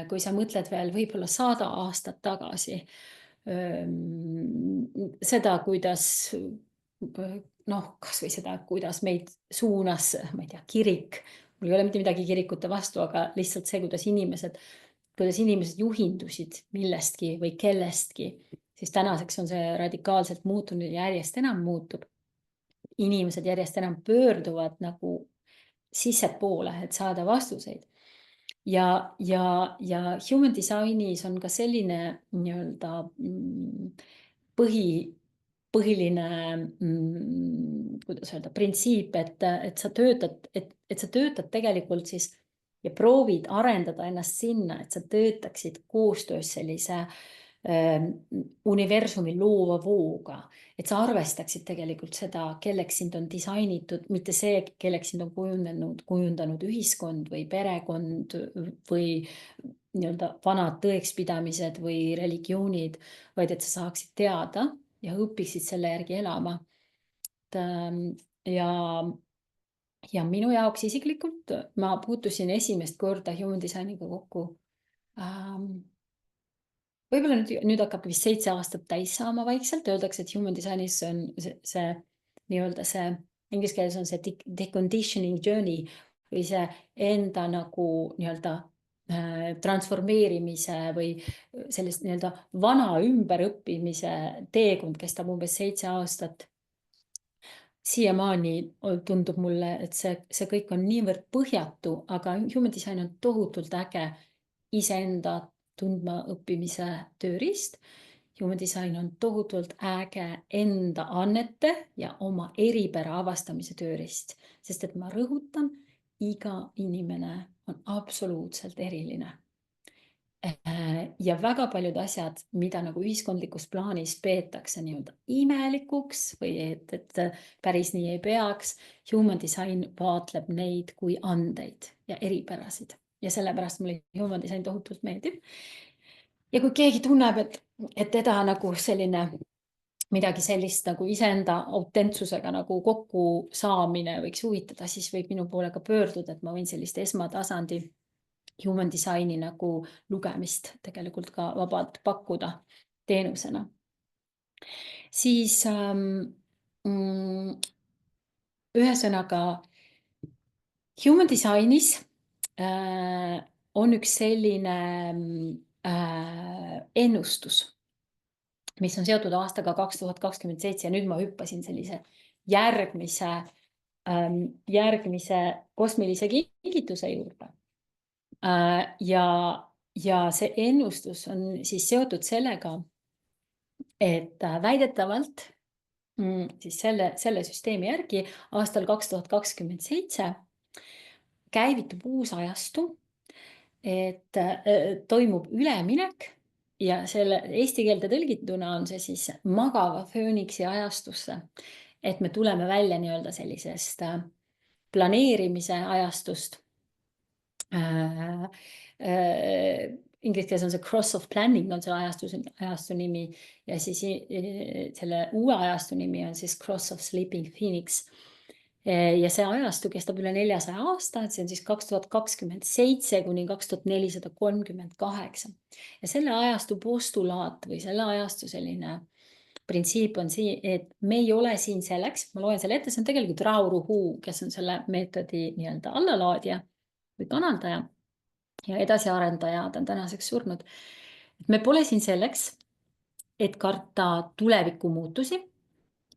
Kui sa mõtled veel võib-olla 100 aastat tagasi, seda, kuidas kas või seda, kuidas meid suunas, ma ei tea, kirik, mul ei ole mitte midagi kirikute vastu, aga lihtsalt see, kuidas inimesed juhindusid millestki või kellestki, siis tänaseks on see radikaalselt muutunud ja järjest enam muutub. Inimesed järjest enam pöörduvad nagu sissepoole, et saada vastuseid. Ja human designis on ka selline nii-öelda põhiline, kuidas öelda, printsiip, et sa töötad tegelikult siis ja proovid arendada ennast sinna, et sa töötaksid koostöös sellise universumi loova vooga, et sa arvestaksid tegelikult seda, kelleks sind on disainitud, mitte see, kelleks sind on kujundanud ühiskond või perekond või nii-öelda vanad tõekspidamised või religioonid, vaid et sa saaksid teada ja õpiksid selle järgi elama. Ja minu jaoks isiklikult ma puutusin esimest korda human designiga kokku. Võib-olla nüüd hakkab vist 7 aastat täis saama vaikselt, öeldakse, et human designis on see nii-öelda see, inglise keeles on see deconditioning journey või see enda nagu nii-öelda transformeerimise või sellist nii-öelda vana ümberõppimise teekond kestab umbes 7 aastat. Siiamaani tundub mulle, et see kõik on niivõrd põhjatu, aga human design on tohutult äge iseenda tundma õppimise tööriist. Human design on tohutult äge enda annete ja oma eripära avastamise tööriist, sest et ma rõhutan, iga inimene on absoluutselt eriline. Ja väga paljud asjad, mida nagu ühiskondlikus plaanis peetakse nii-öelda imelikuks või et päris nii ei peaks, human design vaatleb neid kui andeid ja eripärasid. Ja sellepärast mulle human design tohutult meeldib. Ja kui keegi tunneb, et teda nagu selline midagi sellist nagu iseenda autentsusega nagu kokku saamine võiks huvitada, siis võib minu poole ka pöörduda, et ma võin sellist esmatasandi human designi nagu lugemist tegelikult ka vabalt pakkuda teenusena. Siis ühesõnaga human designis on üks selline ennustus, mis on seotud aastaga 2027 ja nüüd ma hüppasin sellise järgmise kosmilise kingituse juurde. Ja see ennustus on siis seotud sellega, et väidetavalt siis selle süsteemi järgi aastal 2027 käivitub uus ajastu, et toimub üleminek ja selle eesti keelde tõlgituna on see siis magava fööniksi ajastusse, et me tuleme välja nii-öelda sellisest planeerimise ajastust. Inglise keeles on see cross of planning on selle ajastu nimi ja siis selle uue ajastu nimi on siis cross of sleeping phoenix. Ja see ajastu kestab üle 400 aasta, et see on siis 2027 kuni 2438. Ja selle ajastu postulaat või selle ajastu selline printsiip on see, et me ei ole siin selleks, ma loen selle ette, see on tegelikult Rao Ruhu, kes on selle meetodi nii-öelda allalaadija või kanaldaja ja edasiarendaja, ta on tänaseks surnud. Me pole siin selleks, et karta tuleviku muutusi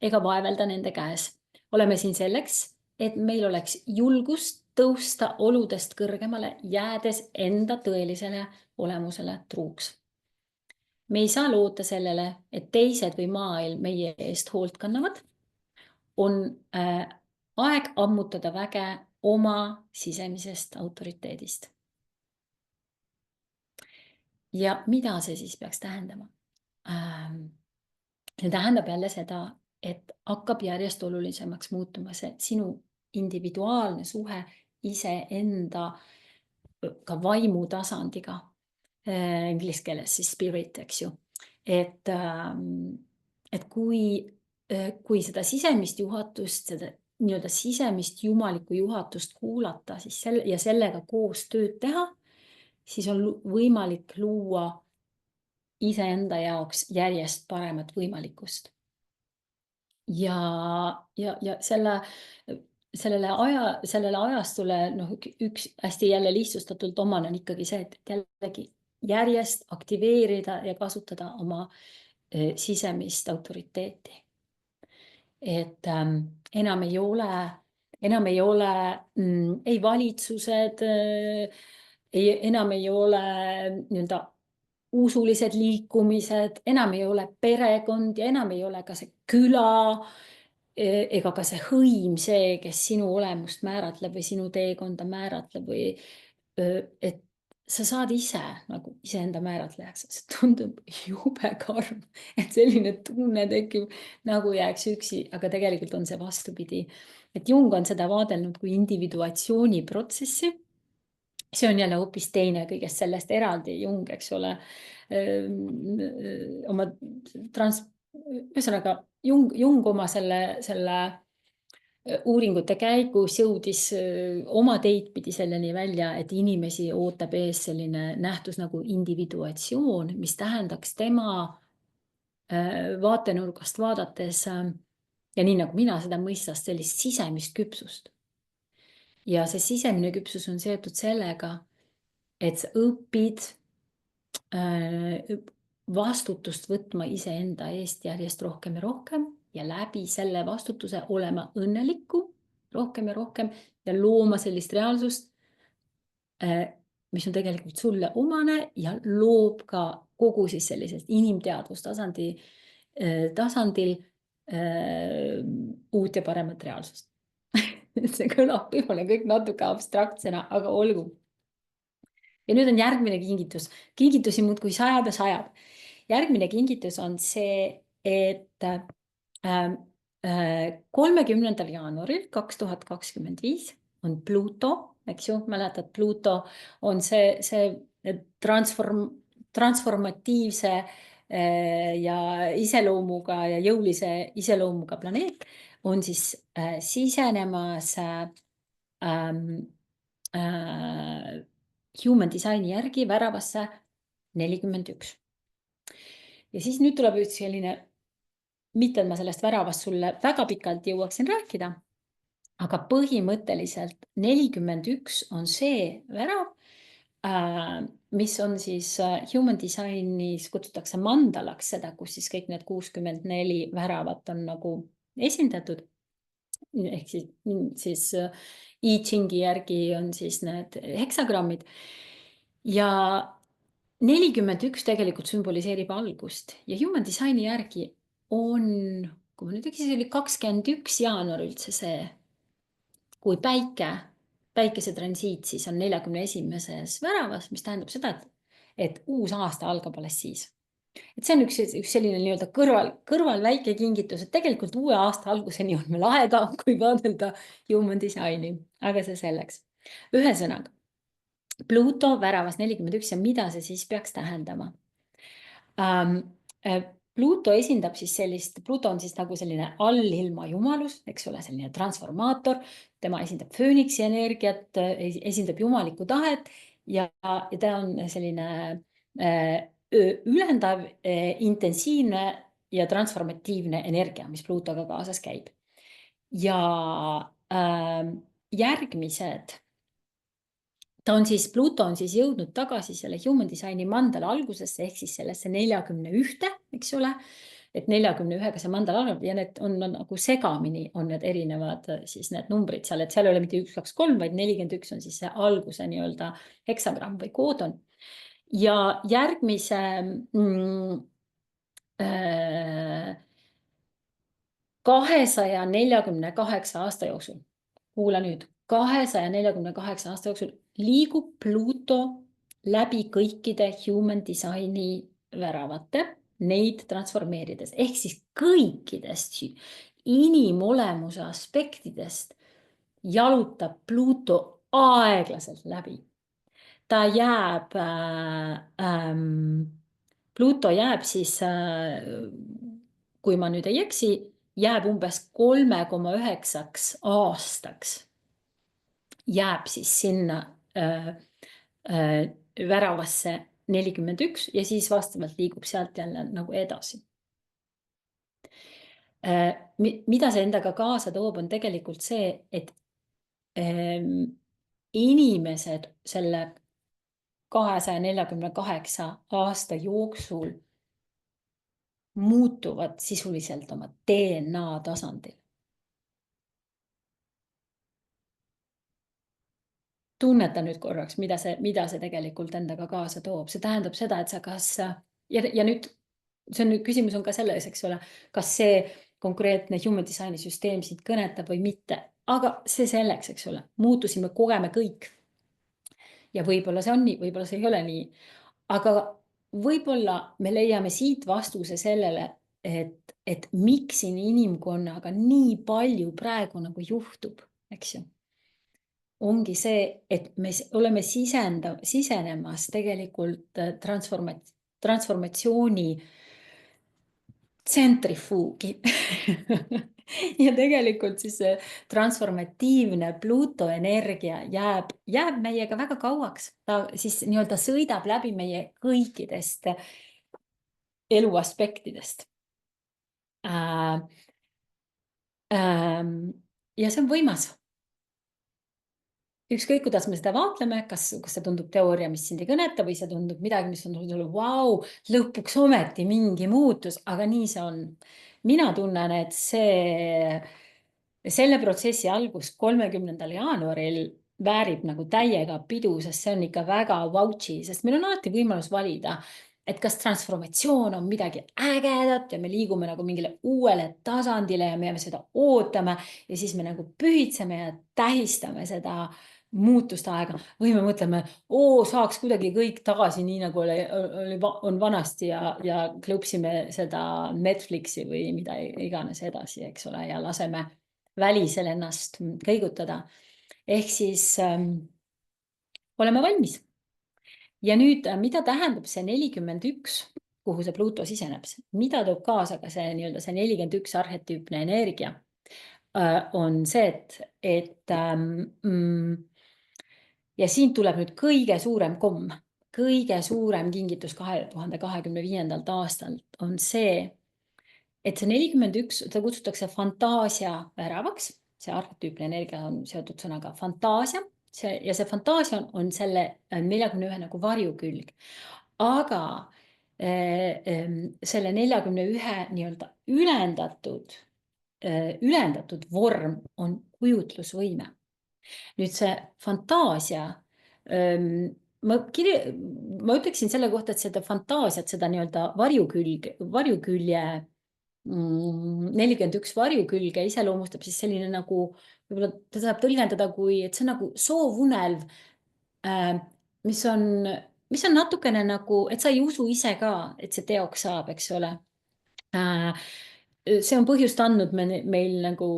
ega vaevelda nende käes. Oleme siin selleks, et meil oleks julgust tõusta oludest kõrgemale, jäädes enda tõelisele olemusele truuks. Me ei saa loota sellele, et teised või maailm meie eest hoolt kannavad. On aeg ammutada väge oma sisemisest autoriteedist. Ja mida see siis peaks tähendama? See tähendab jälle seda, et hakkab järjest olulisemaks muutuma see sinu individuaalne suhe iseenda ka vaimu tasandiga. Inglise keeles siis spirit, eks ju. Et kui seda sisemist juhatust, seda nii-öelda sisemist jumalikku juhatust kuulata siis ja sellega koos tööd teha, siis on võimalik luua iseenda jaoks järjest paremat võimalikkust. Ja sellele ajastule üks hästi jälle lihtsustatult omane on ikkagi see, et jällegi järjest aktiveerida ja kasutada oma sisemist autoriteeti. Et enam ei ole ei valitsused, enam ei ole nii-öelda usulised liikumised, enam ei ole perekond ja enam ei ole ka see küla ega ka see hõim see, kes sinu olemust määratleb või sinu teekonda määratleb või et sa saad ise nagu iseenda määratlejaks. See tundub jube karm, et selline tunne tekib, nagu jääks üksi, aga tegelikult on see vastupidi. Et Jung on seda vaadelnud kui individuatsiooniprotsessi. See on jälle hoopis teine kõigest sellest eraldi Jung, eks ole, ühesõnaga Jung oma selle uuringute käigus jõudis oma teid pidi selleni välja, et inimesi ootab ees selline nähtus nagu individuatsioon, mis tähendaks tema vaatenurgast vaadates ja nii nagu mina seda mõistas, sellist sisemist küpsust. Ja see sisemine küpsus on seotud sellega, et sa õpid vastutust võtma iseenda eest järjest rohkem ja rohkem ja läbi selle vastutuse olema õnneliku rohkem ja rohkem ja looma sellist reaalsust, mis on tegelikult sulle omane ja loob ka kogu siis sellisest inimteadvustasandil uut ja paremat reaalsust. See kõlab võib-olla kõik natuke abstraktsena, aga olgu. Ja nüüd on järgmine kingitus. Kingitusi muudkui sajab ja sajab. Järgmine kingitus on see, et 30. jaanuaril 2025 on Pluto, eks ju, mäletad, Pluto on see transformatiivse ja iseloomuga ja jõulise iseloomuga planeet on siis sisenemas human designi järgi väravasse 41. Ja siis nüüd tuleb üks selline, mitte et ma sellest väravast sulle väga pikalt jõuaksin rääkida, aga põhimõtteliselt 41 on see värav, mis on siis human designis kutsutakse mandalaks seda, kus siis kõik need 64 väravat on nagu esindatud. Ehk siis I Chingi järgi on siis need heksagrammid ja 41 tegelikult sümboliseerib algust ja human designi järgi on, kui ma nüüd ütlesin, see oli 21 jaanuar üldse see, kui päikese transiit siis on 41. väravas, mis tähendab seda, et uus aasta algab alles siis. Et see on üks selline nii-öelda kõrval väike kingitus, et tegelikult uue aasta alguseni on meil aega, kui vaadelda human designi, aga see selleks. Ühesõnaga, Pluto väravas 41 ja mida see siis peaks tähendama? Pluto esindab siis Pluto on siis nagu selline allilma jumalus, eks ole, selline transformaator, tema esindab fööniksi energiat, esindab jumalikku tahet ja ta on selline ülendav, intensiivne ja transformatiivne energia, mis Plutoga kaasas käib. Ja järgmised, Pluto on siis jõudnud tagasi selle human designi mandala algusesse ehk siis sellesse 41, eks ole, et 41-ga see mandala algab ja need on nagu segamini on need erinevad siis need numbrid seal, et seal ei ole mitte 1, 2, 3, vaid 41 on siis see alguse nii-öelda heksagramm või koodon. ja järgmise mm, 248 aasta jooksul, kuula nüüd, 248 aasta jooksul liigub Pluto läbi kõikide human designi väravate, neid transformeerides, ehk siis kõikidest inimolemuse aspektidest jalutab Pluto aeglaselt läbi. Ta jääb, Pluto jääb siis, kui ma nüüd ei eksi, jääb umbes 3,9 aastaks. Jääb siis sinna väravasse 41 ja siis vastavalt liigub sealt jälle nagu edasi. Mida see endaga kaasa toob, on tegelikult see, et inimesed selle 248 aasta jooksul muutuvad sisuliselt oma DNA tasandil. Tunneta nüüd korraks, mida see tegelikult endaga kaasa toob. See tähendab seda, et sa kas, ja nüüd, küsimus on ka selles, eks ole, kas see konkreetne human designi süsteem sind kõnetab või mitte, aga see selleks, eks ole, muutusi me kogeme kõik. Ja võib-olla see on nii, võib-olla see ei ole nii, aga võib-olla me leiame siit vastuse sellele, et miks siin inimkonnaga nii palju praegu nagu juhtub, eks ju. Ongi see, et me oleme sisenemas tegelikult transformatsiooni tsentrifuugi. Ja tegelikult siis see transformatiivne Pluto energia jääb meiega väga kauaks. Ta siis nii-öelda sõidab läbi meie kõikidest elu aspektidest. Ja see on võimas. Ükskõik, kuidas me seda vaatleme, kas see tundub teooria, mis sind ei kõneta või see tundub midagi, mis on sulle, vau, lõpuks ometi mingi muutus, aga nii see on. Mina tunnen, et selle protsessi algus 30. jaanuaril väärib nagu täiega pidu, sest see on ikka väga vautši, sest meil on alati võimalus valida, et kas transformatsioon on midagi ägedat ja me liigume nagu mingile uuele tasandile ja me seda ootame ja siis me nagu pühitseme ja tähistame seda muutuste aega või me mõtleme, saaks kuidagi kõik tagasi nii nagu on vanasti ja klõpsime seda Netflixi või mida iganes edasi, eks ole, ja laseme välisel ennast kõigutada. Ehk siis oleme valmis. Ja nüüd, mida tähendab see 41, kuhu see Pluto siseneb? Mida toob kaasa ka see nii-öelda see 41 arhetüüpne energia? On see, et ja siin tuleb nüüd kõige suurem komm, kõige suurem kingitus 2025. aastalt on see, et see 41, ta kutsutakse fantaasia väravaks. See arhetüüpne energia on seotud sõnaga fantaasia ja see fantaasia on selle 41 nagu varjukülg. Aga selle 41 nii-öelda ülendatud vorm on kujutlusvõime. Nüüd see fantaasia, ma ütleksin selle kohta, et seda fantaasiat, seda nii-öelda varjukülje 41 varjukülge iseloomustab siis selline nagu, võib-olla ta saab tõlgendada kui, et see on nagu soovunelv, mis on natukene nagu, et sa ei usu ise ka, et see teoks saab, eks ole. See on põhjust andnud meil nagu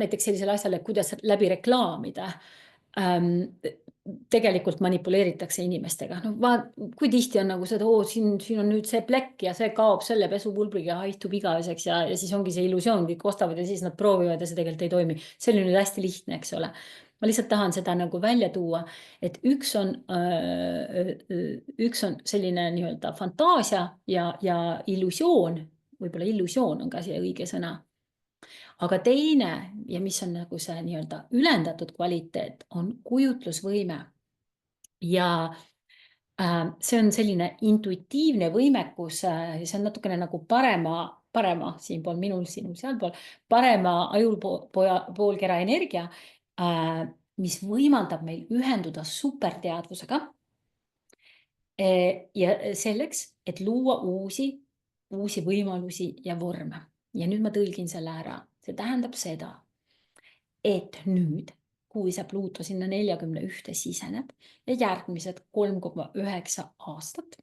näiteks sellisele asjale, kuidas läbi reklaamida tegelikult manipuleeritakse inimestega. Kui tihti on nagu seda, siin on nüüd see plekk ja see kaob selle pesupulbriga, haistub igaveseks ja siis ongi see illusioon, kõik ostavad ja siis nad proovivad ja see tegelikult ei toimi. See oli nüüd hästi lihtne, eks ole. Ma lihtsalt tahan seda nagu välja tuua, et üks on selline nii-öelda fantaasia ja illusioon, võib-olla illusioon on ka see õige sõna. Aga teine ja mis on nagu see nii-öelda ülendatud kvaliteet on kujutlusvõime. Ja see on selline intuitiivne võimekus, see on natukene nagu parema siinpool minul, sinul sealpool, parema ajulpoolkera energia, mis võimaldab meil ühenduda superteadvusega Ja selleks, et luua uusi võimalusi ja vorme. Ja nüüd ma tõlgin selle ära. See tähendab seda, et nüüd, kui see Pluto sinna 41 siseneb ja järgmised 3,9 aastat,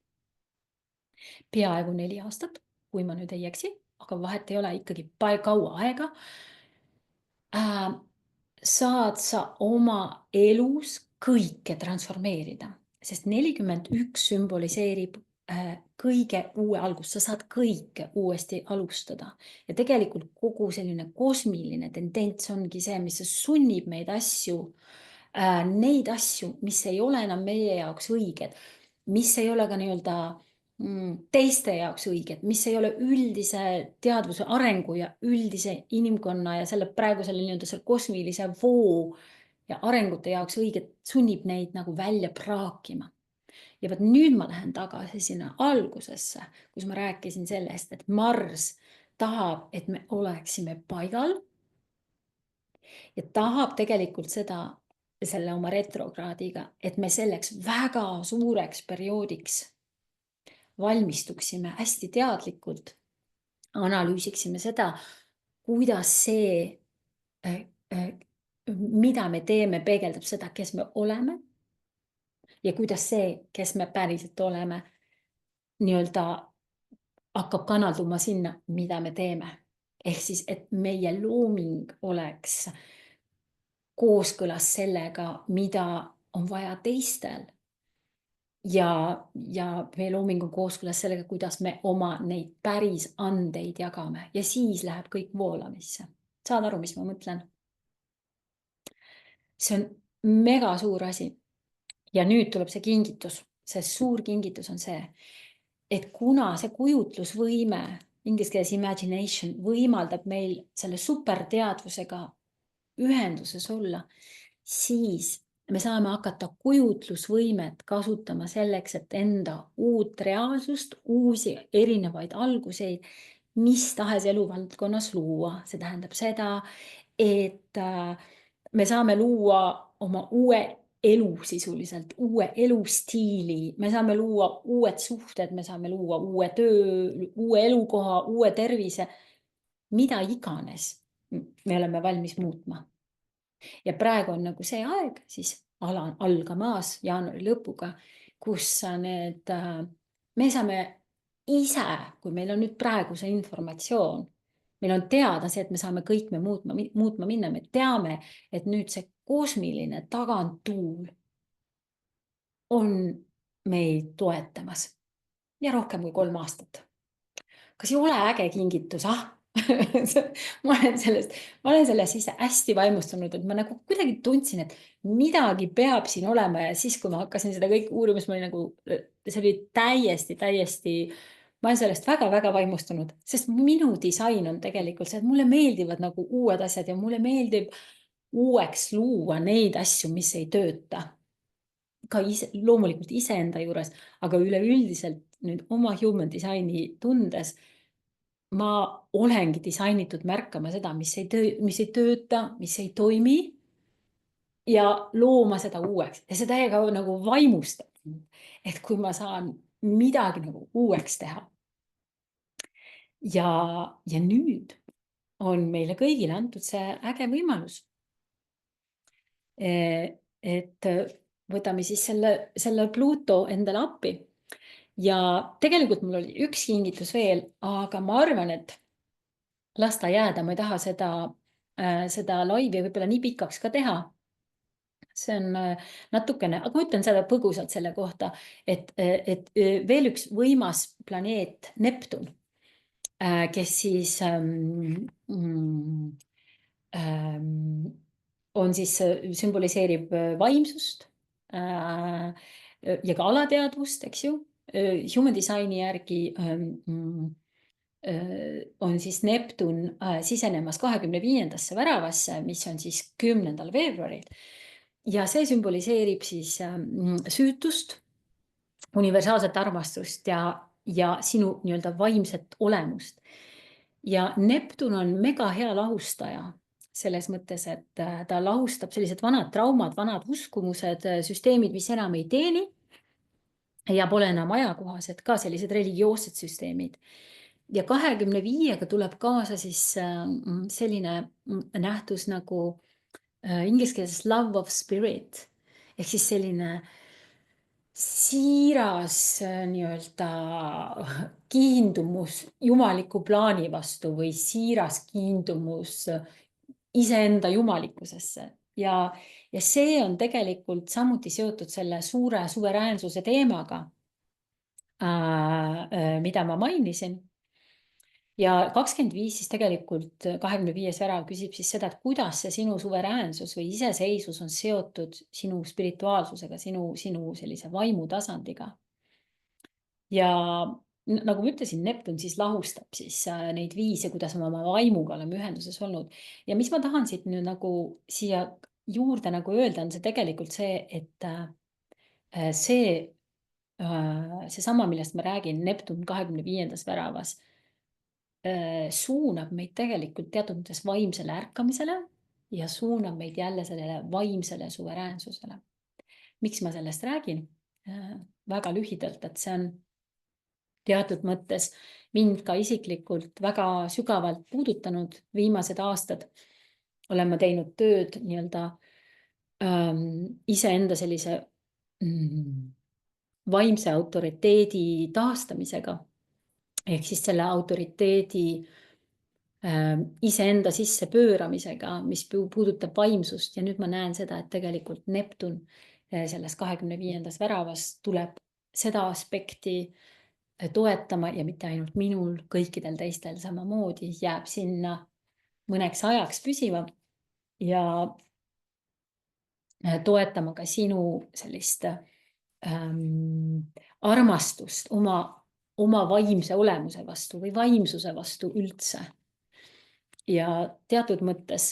peaaegu 4 aastat, kui ma nüüd ei eksi, aga vahet ei ole, ikkagi kaua aega, saad sa oma elus kõike transformeerida, sest 41 sümboliseerib kõige uue algust, sa saad kõike uuesti alustada. Ja tegelikult kogu selline kosmiline tendents ongi see, mis sunnib meid neid asju, mis ei ole enam meie jaoks õiged, mis ei ole ka nii-öelda teiste jaoks õiged, mis ei ole üldise teadvuse arengu ja üldise inimkonna ja selle praegu selle nii-öelda selle kosmilise voo ja arengute jaoks õiged, sunnib neid nagu välja praakima. Ja vaat nüüd ma lähen tagasi sinna algusesse, kus ma rääkisin sellest, et Mars tahab, et me oleksime paigal ja tahab tegelikult seda selle oma retrokraadiga, et me selleks väga suureks perioodiks valmistuksime hästi teadlikult, analüüsiksime seda, kuidas see, mida me teeme, peegeldab seda, kes me oleme ja kuidas see, kes me päriselt oleme, nii-öelda hakkab kanalduma sinna, mida me teeme. Ehk siis, et meie looming oleks kooskõlas sellega, mida on vaja teistel. Ja meie looming on kooskõlas sellega, kuidas me oma neid päris andeid jagame ja siis läheb kõik voolamisse. Saad aru, mis ma mõtlen? See on mega suur asi. Ja nüüd tuleb see kingitus. See suur kingitus on see, et kuna see kujutlusvõime, inglise keeles imagination, võimaldab meil selle superteadvusega ühenduses olla, siis me saame hakata kujutlusvõimet kasutama selleks, et enda uut reaalsust, uusi erinevaid alguseid, mis tahes eluvaldkonnas luua. See tähendab seda, et me saame luua oma uue elu sisuliselt, uue elustiili, me saame luua uued suhted, me saame luua uue töö, uue elukoha, uue tervise, mida iganes me oleme valmis muutma. Ja praegu on nagu see aeg siis algamas jaanuari lõpuga, kus me saame ise, kui meil on nüüd praegu see informatsioon, meil on teada see, et me saame kõik me muutma minna, me teame, et nüüd see kosmiline taganttuul on meid toetamas ja rohkem kui 3 aastat. Kas ei ole äge kingitus, ma olen sellest ise hästi vaimustunud, et ma nagu kuidagi tundsin, et midagi peab siin olema ja siis, kui ma hakkasin seda kõik uurima, siis ma olin nagu, see oli täiesti, ma olen sellest väga-väga vaimustunud, sest minu disain on tegelikult see, et mulle meeldivad nagu uued asjad ja mulle meeldib uueks luua neid asju, mis ei tööta. Ka loomulikult iseenda juures, aga üleüldiselt nüüd oma human designi tundes, ma olengi disainitud märkama seda, mis ei tööta, mis ei toimi ja looma seda uueks ja see täiega nagu vaimustab, et kui ma saan midagi nagu uueks teha. Ja nüüd on meile kõigile antud see äge võimalus, et võtame siis selle Pluto endale appi. Ja tegelikult mul oli üks kingitus veel, aga ma arvan, et las ta jääda, ma ei taha seda laivi võib-olla nii pikaks ka teha. See on natukene, aga ma ütlen seda põgusalt selle kohta, et veel üks võimas planeet Neptun, kes siis on siis, sümboliseerib vaimsust ja ka alateadvust, eks ju. Human designi järgi on siis Neptun sisenemas 25. väravasse, mis on siis 10. veebruaril. Ja see sümboliseerib siis süütust, universaalset armastust ja sinu nii-öelda vaimset olemust. Ja Neptun on mega hea lahustaja selles mõttes, et ta lahustab sellised vanad traumad, vanad uskumused, süsteemid, mis enam ei teeni. ja pole enam ajakohased, ka sellised religioossed süsteemid. Ja 25-ga tuleb kaasa siis selline nähtus nagu inglise keeles love of spirit ehk siis selline siiras nii-öelda kiindumus jumaliku plaani vastu või siiras kiindumus iseenda jumalikkusesse. Ja see on tegelikult samuti seotud selle suure suveräänsuse teemaga, mida ma mainisin. Ja 25 siis tegelikult 25. värav küsib siis seda, et kuidas see sinu suveräänsus või iseseisvus on seotud sinu spirituaalsusega, sinu sellise vaimutasandiga. Ja nagu ma ütlesin, Neptun siis lahustab siis neid viise, kuidas me oma vaimuga oleme ühenduses olnud. Ja mis ma tahan siit nüüd nagu siia juurde nagu öelda, on see tegelikult see, et seesama, millest ma räägin, Neptun 25. väravas, suunab meid tegelikult teatud mõttes vaimsele ärkamisele ja suunab meid jälle sellele vaimsele suveräänsusele. Miks ma sellest räägin? Väga lühidalt, et see on teatud mõttes mind ka isiklikult väga sügavalt puudutanud viimased aastad. Olen ma teinud tööd nii-öelda iseenda sellise vaimse autoriteedi taastamisega. Ehk siis selle autoriteedi iseenda sisse pööramisega, mis puudutab vaimsust. Ja nüüd ma näen seda, et tegelikult Neptun selles 25. väravas tuleb seda aspekti toetama ja mitte ainult minul, kõikidel teistel samamoodi jääb sinna mõneks ajaks püsiva ja toetama ka sinu sellist armastust oma vaimse olemuse vastu või vaimsuse vastu üldse. Ja teatud mõttes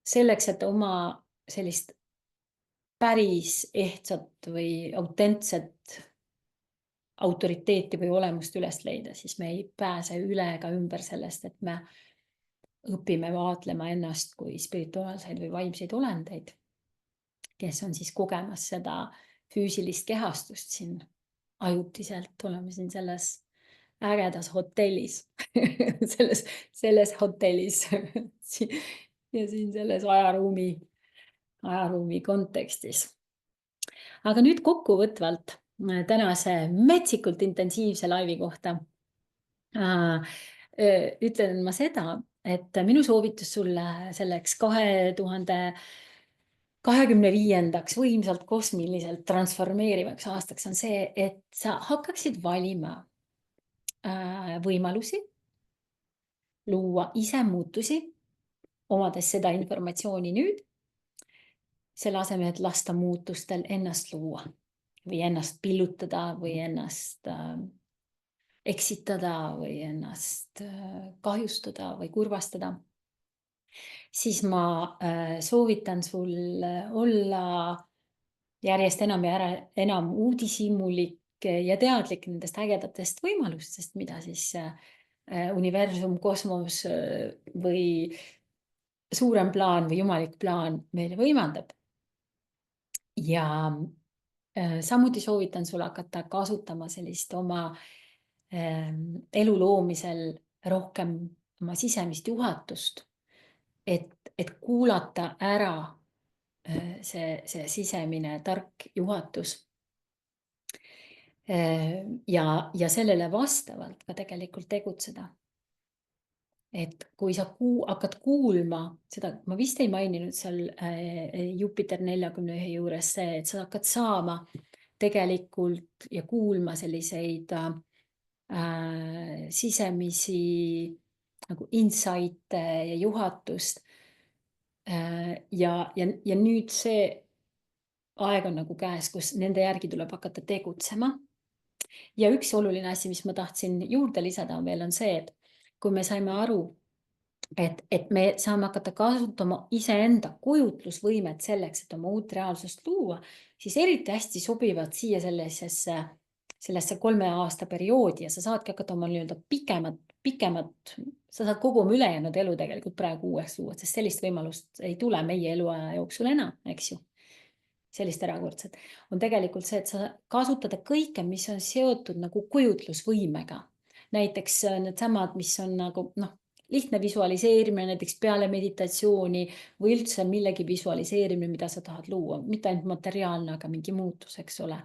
selleks, et oma sellist päris ehtsat või autentset autoriteeti või olemust üles leida, siis me ei pääse üle ega ümber sellest, et me õpime vaatlema ennast kui spirituaalseid või vaimseid olendeid, kes on siis kogemas seda füüsilist kehastust siin ajutiselt. Oleme siin selles ägedas hotellis, selles hotellis ja siin selles ajaruumi kontekstis. Aga nüüd kokkuvõtvalt tänase metsikult intensiivse laivi kohta ütlen ma seda, et minu soovitus sulle selleks 2025. võimsalt kosmiliselt transformeerivaks aastaks on see, et sa hakkaksid valima võimalusi luua ise muutusi, omades seda informatsiooni nüüd, selle asemel, et lasta muutustel ennast luua või ennast pillutada või ennast eksitada või ennast kahjustada või kurvastada, siis ma soovitan sul olla järjest enam ja enam uudishimulik ja teadlik nendest ägedatest võimalustest, mida siis universum, kosmos või suurem plaan või jumalik plaan meile võimaldab. Ja samuti soovitan sul hakata kasutama sellist oma elu loomisel rohkem oma sisemist juhatust, et kuulata ära see sisemine tark juhatus. Ja sellele vastavalt ka tegelikult tegutseda. Et kui sa hakkad kuulma seda, ma vist ei maininud seal Jupiter 41 juures see, et sa hakkad saama tegelikult ja kuulma selliseid sisemisi nagu insight'e ja juhatust. Ja nüüd see aeg on nagu käes, kus nende järgi tuleb hakata tegutsema. Ja üks oluline asi, mis ma tahtsin juurde lisada veel, on see, et kui me saime aru, et me saame hakata kasutama iseenda kujutlusvõimet selleks, et oma uut reaalsust luua, siis eriti hästi sobivad siia sellesse 3 aasta perioodi ja sa saadki hakata oma nii-öelda pikemat, sa saad kogu oma ülejäänud elu tegelikult praegu uueks luua, sest sellist võimalust ei tule meie eluaja jooksul enam, eks ju. sellist erakordset, on tegelikult see, et sa kasutada kõike, mis on seotud nagu kujutlusvõimega. Näiteks needsamad, mis on nagu lihtne visualiseerimine näiteks peale meditatsiooni või üldse millegi visualiseerimine, mida sa tahad luua, mitte ainult materiaalne, aga mingi muutus, eks ole.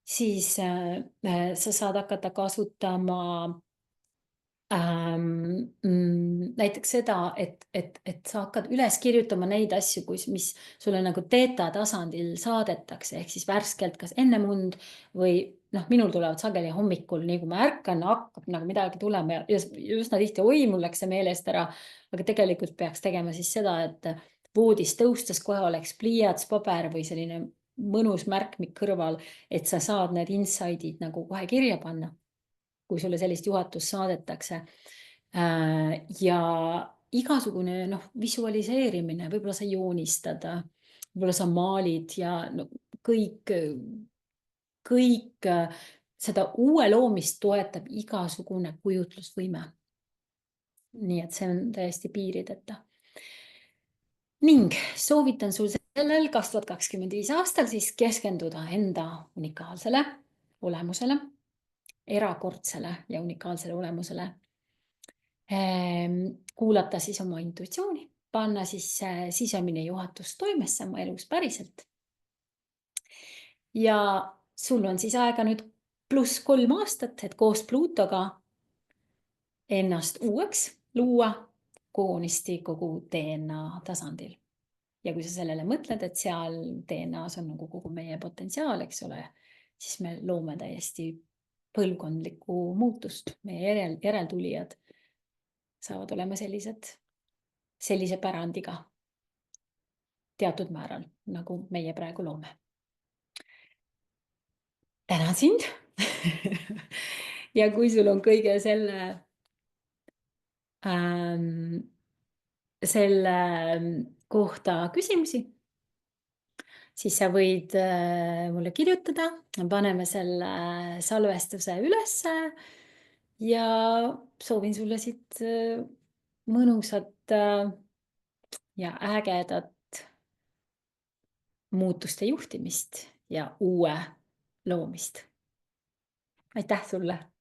Siis sa saad hakata kasutama näiteks seda, et sa hakkad üles kirjutama neid asju, mis sulle nagu teeta tasandil saadetakse, ehk siis värskelt kas ennem und või minul tulevad sageli hommikul, nii kui ma ärkan, hakkab nagu midagi tulema ja üsna tihti, oi, mul läks see meelest ära, aga tegelikult peaks tegema siis seda, et voodis tõustes kohe oleks pliiats, paber või selline mõnus märkmik kõrval, et sa saad need insight'id nagu kohe kirja panna, kui sulle sellist juhatust saadetakse. Ja igasugune visualiseerimine, võib-olla sa joonistad, võib-olla sa maalid ja kõik seda uue loomist toetab igasugune kujutlusvõime. Nii et see on täiesti piirideta. Ning soovitan sul sellel 2025 aastal siis keskenduda enda unikaalsele olemusele, erakordsele ja unikaalsele olemusele. Kuulata siis oma intuitsiooni, panna siis sisemine juhatus toimesse oma elus päriselt. Ja sul on siis aega nüüd +3 aastat, et koos Pluutoga ennast uueks luua koonisti kogu DNA tasandil. Ja kui sa sellele mõtled, et seal DNA-s on nagu kogu meie potentsiaal, eks ole, siis me loome täiesti põlvkondlikku muutust. Meie järeltulijad saavad olema sellise pärandiga teatud määral, nagu meie praegu loome. Tänan sind. Ja kui sul on kõige selle kohta küsimusi, siis sa võid mulle kirjutada, paneme selle salvestuse ülesse ja soovin sulle siit mõnusat ja ägedat muutuste juhtimist ja uue loomist. Aitäh sulle!